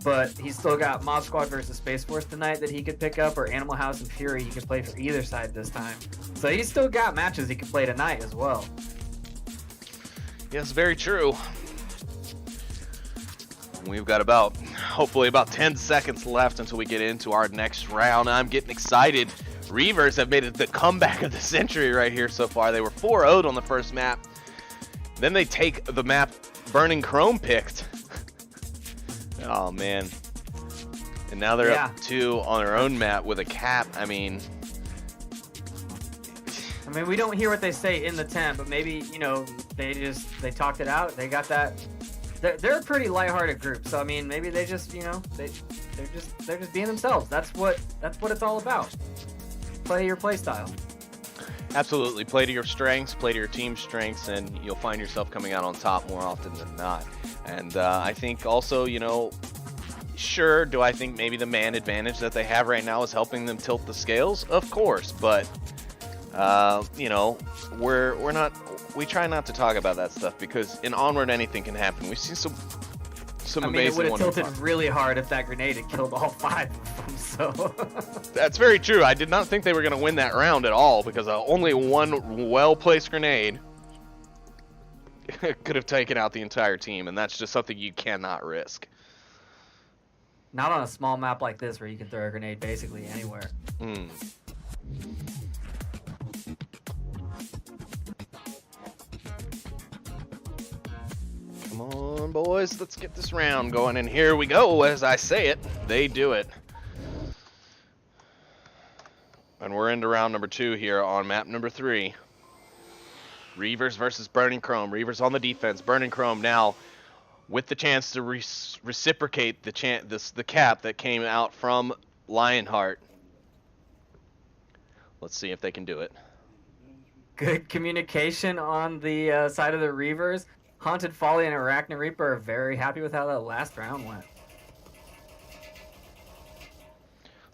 [SPEAKER 1] But he's still got Mob Squad versus Space Force tonight that he could pick up, or Animal House and Fury he could play for either side this time. So he's still got matches he can play tonight as well.
[SPEAKER 2] Yes, very true. We've got hopefully about 10 seconds left until we get into our next round. I'm getting excited. Reavers have made it the comeback of the century right here so far. They were 4-0'd on the first map. Then they take the map Burning Chrome picked. Oh, man. And now they're up 2 on their own map with a cap. I mean,
[SPEAKER 1] we don't hear what they say in the tent, but maybe, you know, they talked it out. They got that. They're a pretty lighthearted group. So, I mean, maybe they just, you know, they're just being themselves. That's what it's all about. Play your play style.
[SPEAKER 2] Absolutely. Play to your strengths, play to your team's strengths, and you'll find yourself coming out on top more often than not. And I think also, you know, sure, do I think maybe the man advantage that they have right now is helping them tilt the scales? Of course, but, you know, we try not to talk about that stuff because in Onward anything can happen. We've seen some amazing.
[SPEAKER 1] It would have tilted really hard if that grenade had killed all 5 of them. So
[SPEAKER 2] that's very true. I did not think they were going to win that round at all because only one well-placed grenade could have taken out the entire team, and that's just something you cannot risk.
[SPEAKER 1] Not on a small map like this where you can throw a grenade basically anywhere.
[SPEAKER 2] on, boys. Let's get this round going. And here we go. As I say it, they do it. And we're into round number 2 here on map number 3. Reavers versus Burning Chrome. Reavers on the defense. Burning Chrome now with the chance to reciprocate the cap that came out from Lionheart. Let's see if they can do it.
[SPEAKER 1] Good communication on the side of the Reavers. Haunted Folly and Arachne Reaper are very happy with how that last round went.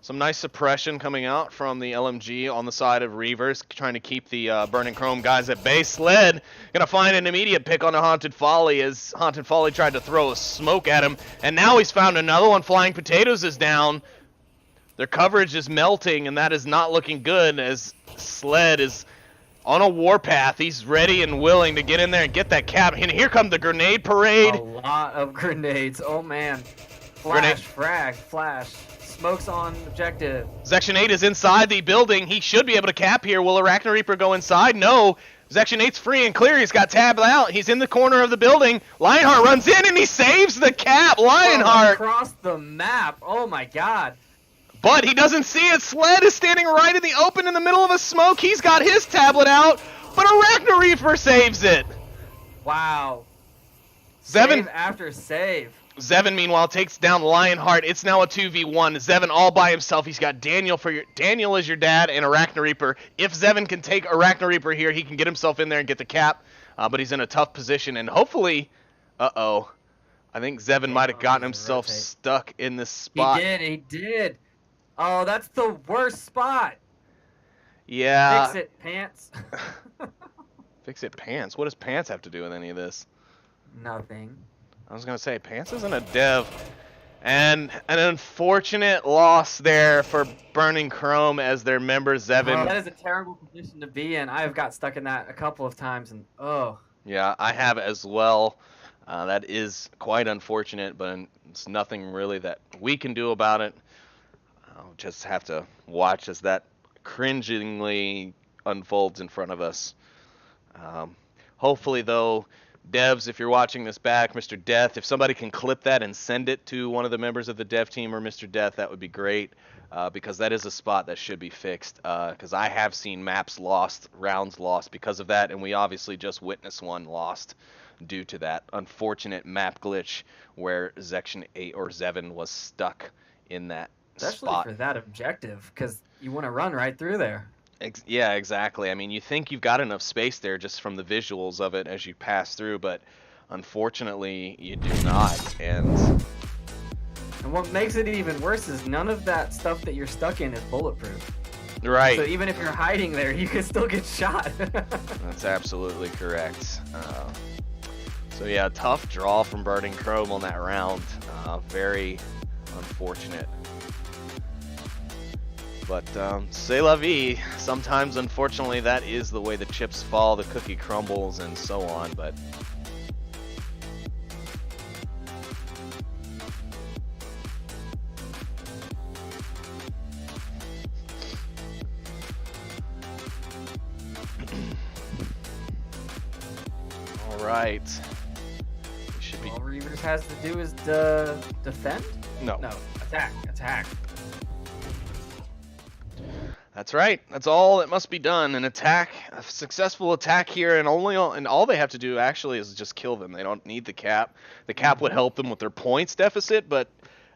[SPEAKER 2] Some nice suppression coming out from the LMG on the side of Reavers, trying to keep the Burning Chrome guys at bay. Sled gonna find an immediate pick on the Haunted Folly as Haunted Folly tried to throw a smoke at him, and now he's found another one. Flying Potatoes is down. Their coverage is melting, and that is not looking good as Sled is on a warpath. He's ready and willing to get in there and get that cap. And here comes the grenade parade.
[SPEAKER 1] A lot of grenades. Oh man. Flash, frag, flash. Smokes on objective.
[SPEAKER 2] Section 8 is inside the building. He should be able to cap here. Will Arachne Reaper go inside? No. Section 8's free and clear. He's got tabbed out. He's in the corner of the building. Lionheart runs in and he saves the cap. Lionheart.
[SPEAKER 1] Across the map. Oh my god.
[SPEAKER 2] But he doesn't see it. Sled is standing right in the open in the middle of a smoke. He's got his tablet out. But Arachne Reaper saves it.
[SPEAKER 1] Wow.
[SPEAKER 2] Zevin
[SPEAKER 1] Save after save.
[SPEAKER 2] Zevin, meanwhile, takes down Lionheart. It's now a 2v1. Zevin all by himself. He's got Daniel Daniel is your dad and Arachne Reaper. If Zevin can take Arachne Reaper here, he can get himself in there and get the cap. But he's in a tough position, and hopefully, I think Zevin might have gotten himself stuck in this spot.
[SPEAKER 1] He did. Oh, that's the worst spot.
[SPEAKER 2] Yeah.
[SPEAKER 1] Fix it, Pants.
[SPEAKER 2] Fix it, Pants. What does Pants have to do with any of this?
[SPEAKER 1] Nothing.
[SPEAKER 2] I was going to say, Pants isn't a dev. And an unfortunate loss there for Burning Chrome as their member Zevin.
[SPEAKER 1] Oh, that is a terrible position to be in. I have got stuck in that a couple of times, and oh.
[SPEAKER 2] Yeah, I have as well. That is quite unfortunate, but it's nothing really that we can do about it. I'll just have to watch as that cringingly unfolds in front of us. Hopefully, though, devs, if you're watching this back, Mr. Death, if somebody can clip that and send it to one of the members of the dev team or Mr. Death, that would be great, because that is a spot that should be fixed, because I have seen maps lost, rounds lost because of that, and we obviously just witnessed one lost due to that unfortunate map glitch where Section 8 or Zevin was stuck in that
[SPEAKER 1] Especially
[SPEAKER 2] spot.
[SPEAKER 1] for that objective, because you want to run right through there.
[SPEAKER 2] Yeah, exactly. I mean, you think you've got enough space there just from the visuals of it as you pass through, but unfortunately you do not. And
[SPEAKER 1] what makes it even worse is none of that stuff that you're stuck in is bulletproof.
[SPEAKER 2] right.
[SPEAKER 1] So even if you're hiding there, you can still get shot.
[SPEAKER 2] That's absolutely correct. So yeah, tough draw from Burning Chrome on that round. Very unfortunate. But c'est la vie. Sometimes, unfortunately, that is the way the chips fall, the cookie crumbles, and so on. But all right. We should be.
[SPEAKER 1] All Reavers has to do is defend?
[SPEAKER 2] No.
[SPEAKER 1] No, attack.
[SPEAKER 2] That's right. That's all that must be done. An attack, a successful attack here, and all they have to do actually is just kill them. They don't need the cap. The cap would help them with their points deficit, but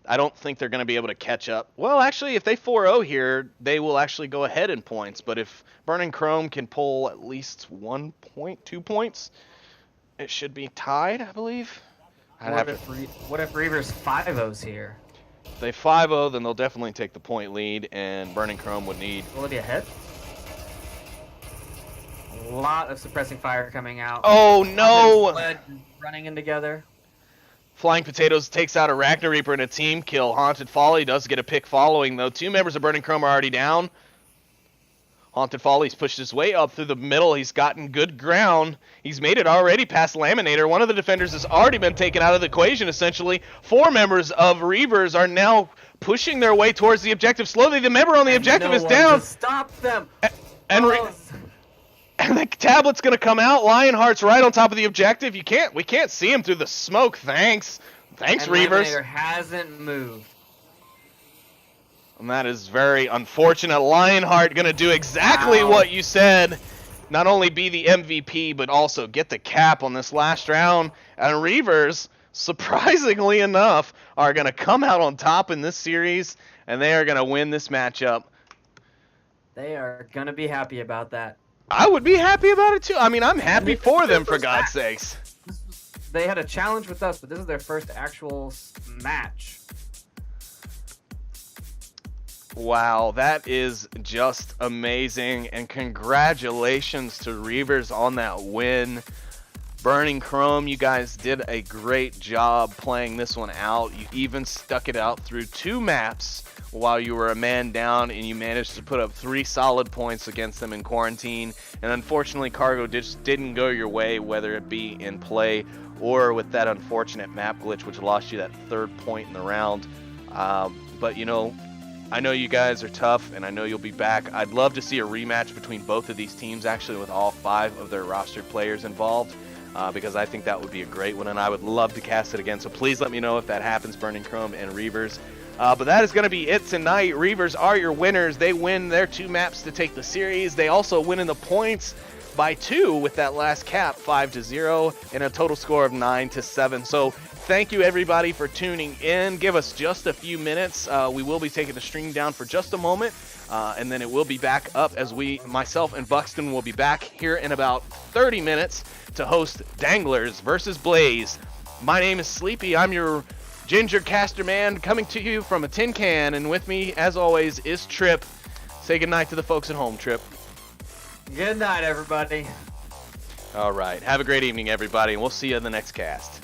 [SPEAKER 2] I don't think they're going to be able to catch up. Well, actually, if they 4-0 here, they will actually go ahead in points. But if Burning Chrome can pull at least 1 point, 2 points, it should be tied, I believe.
[SPEAKER 1] What if Reavers 5-0s here?
[SPEAKER 2] If they 5-0, then they'll definitely take the point lead, and Burning Chrome would need...
[SPEAKER 1] Will it be a hit? A lot of suppressing fire coming out.
[SPEAKER 2] Oh, no!
[SPEAKER 1] Running in together.
[SPEAKER 2] Flying Potatoes takes out Arachne Reaper in a team kill. Haunted Folly does get a pick following, though. 2 members of Burning Chrome are already down. Haunted Folly's pushed his way up through the middle. He's gotten good ground. He's made it already past Laminator. One of the defenders has already been taken out of the equation, essentially. 4 members of Reavers are now pushing their way towards the objective. Slowly, the member on the objective is down.
[SPEAKER 1] Stop them!
[SPEAKER 2] And And the tablet's gonna come out. Lionheart's right on top of the objective. We can't see him through the smoke. Thanks,
[SPEAKER 1] and
[SPEAKER 2] Reavers.
[SPEAKER 1] Laminator hasn't moved.
[SPEAKER 2] And that is very unfortunate. Lionheart gonna do exactly what you said. Not only be the MVP, but also get the cap on this last round. And Reavers, surprisingly enough, are gonna come out on top in this series, and they are gonna win this matchup.
[SPEAKER 1] They are gonna be happy about that.
[SPEAKER 2] I would be happy about it too. I mean, I'm happy for them, for God's sakes.
[SPEAKER 1] They had a challenge with us, but this is their first actual match.
[SPEAKER 2] Wow, that is just amazing, and congratulations to Reavers on that win. Burning Chrome, you guys did a great job playing this one out. You even stuck it out through 2 maps while you were a man down, and you managed to put up 3 solid points against them in quarantine. And unfortunately, Cargo just didn't go your way, whether it be in play or with that unfortunate map glitch, which lost you that 3rd point in the round. But you know, I know you guys are tough, and I know you'll be back. I'd love to see a rematch between both of these teams, actually, with all 5 of their rostered players involved, because I think that would be a great one, and I would love to cast it again. So please let me know if that happens, Burning Chrome and Reavers. But that is going to be it tonight. Reavers are your winners. They win their 2 maps to take the series. They also win in the points by 2 with that last cap, 5-0, and a total score of 9-7. So thank you, everybody, for tuning in. Give us just a few minutes. We will be taking the stream down for just a moment, and then it will be back up as myself and Buxton will be back here in about 30 minutes to host Danglers versus Blaze. My name is Sleepy. I'm your Ginger Caster Man, coming to you from a tin can, and with me, as always, is Trip. Say goodnight to the folks at home, Trip.
[SPEAKER 1] Good night, everybody.
[SPEAKER 2] All right. Have a great evening, everybody, and we'll see you in the next cast.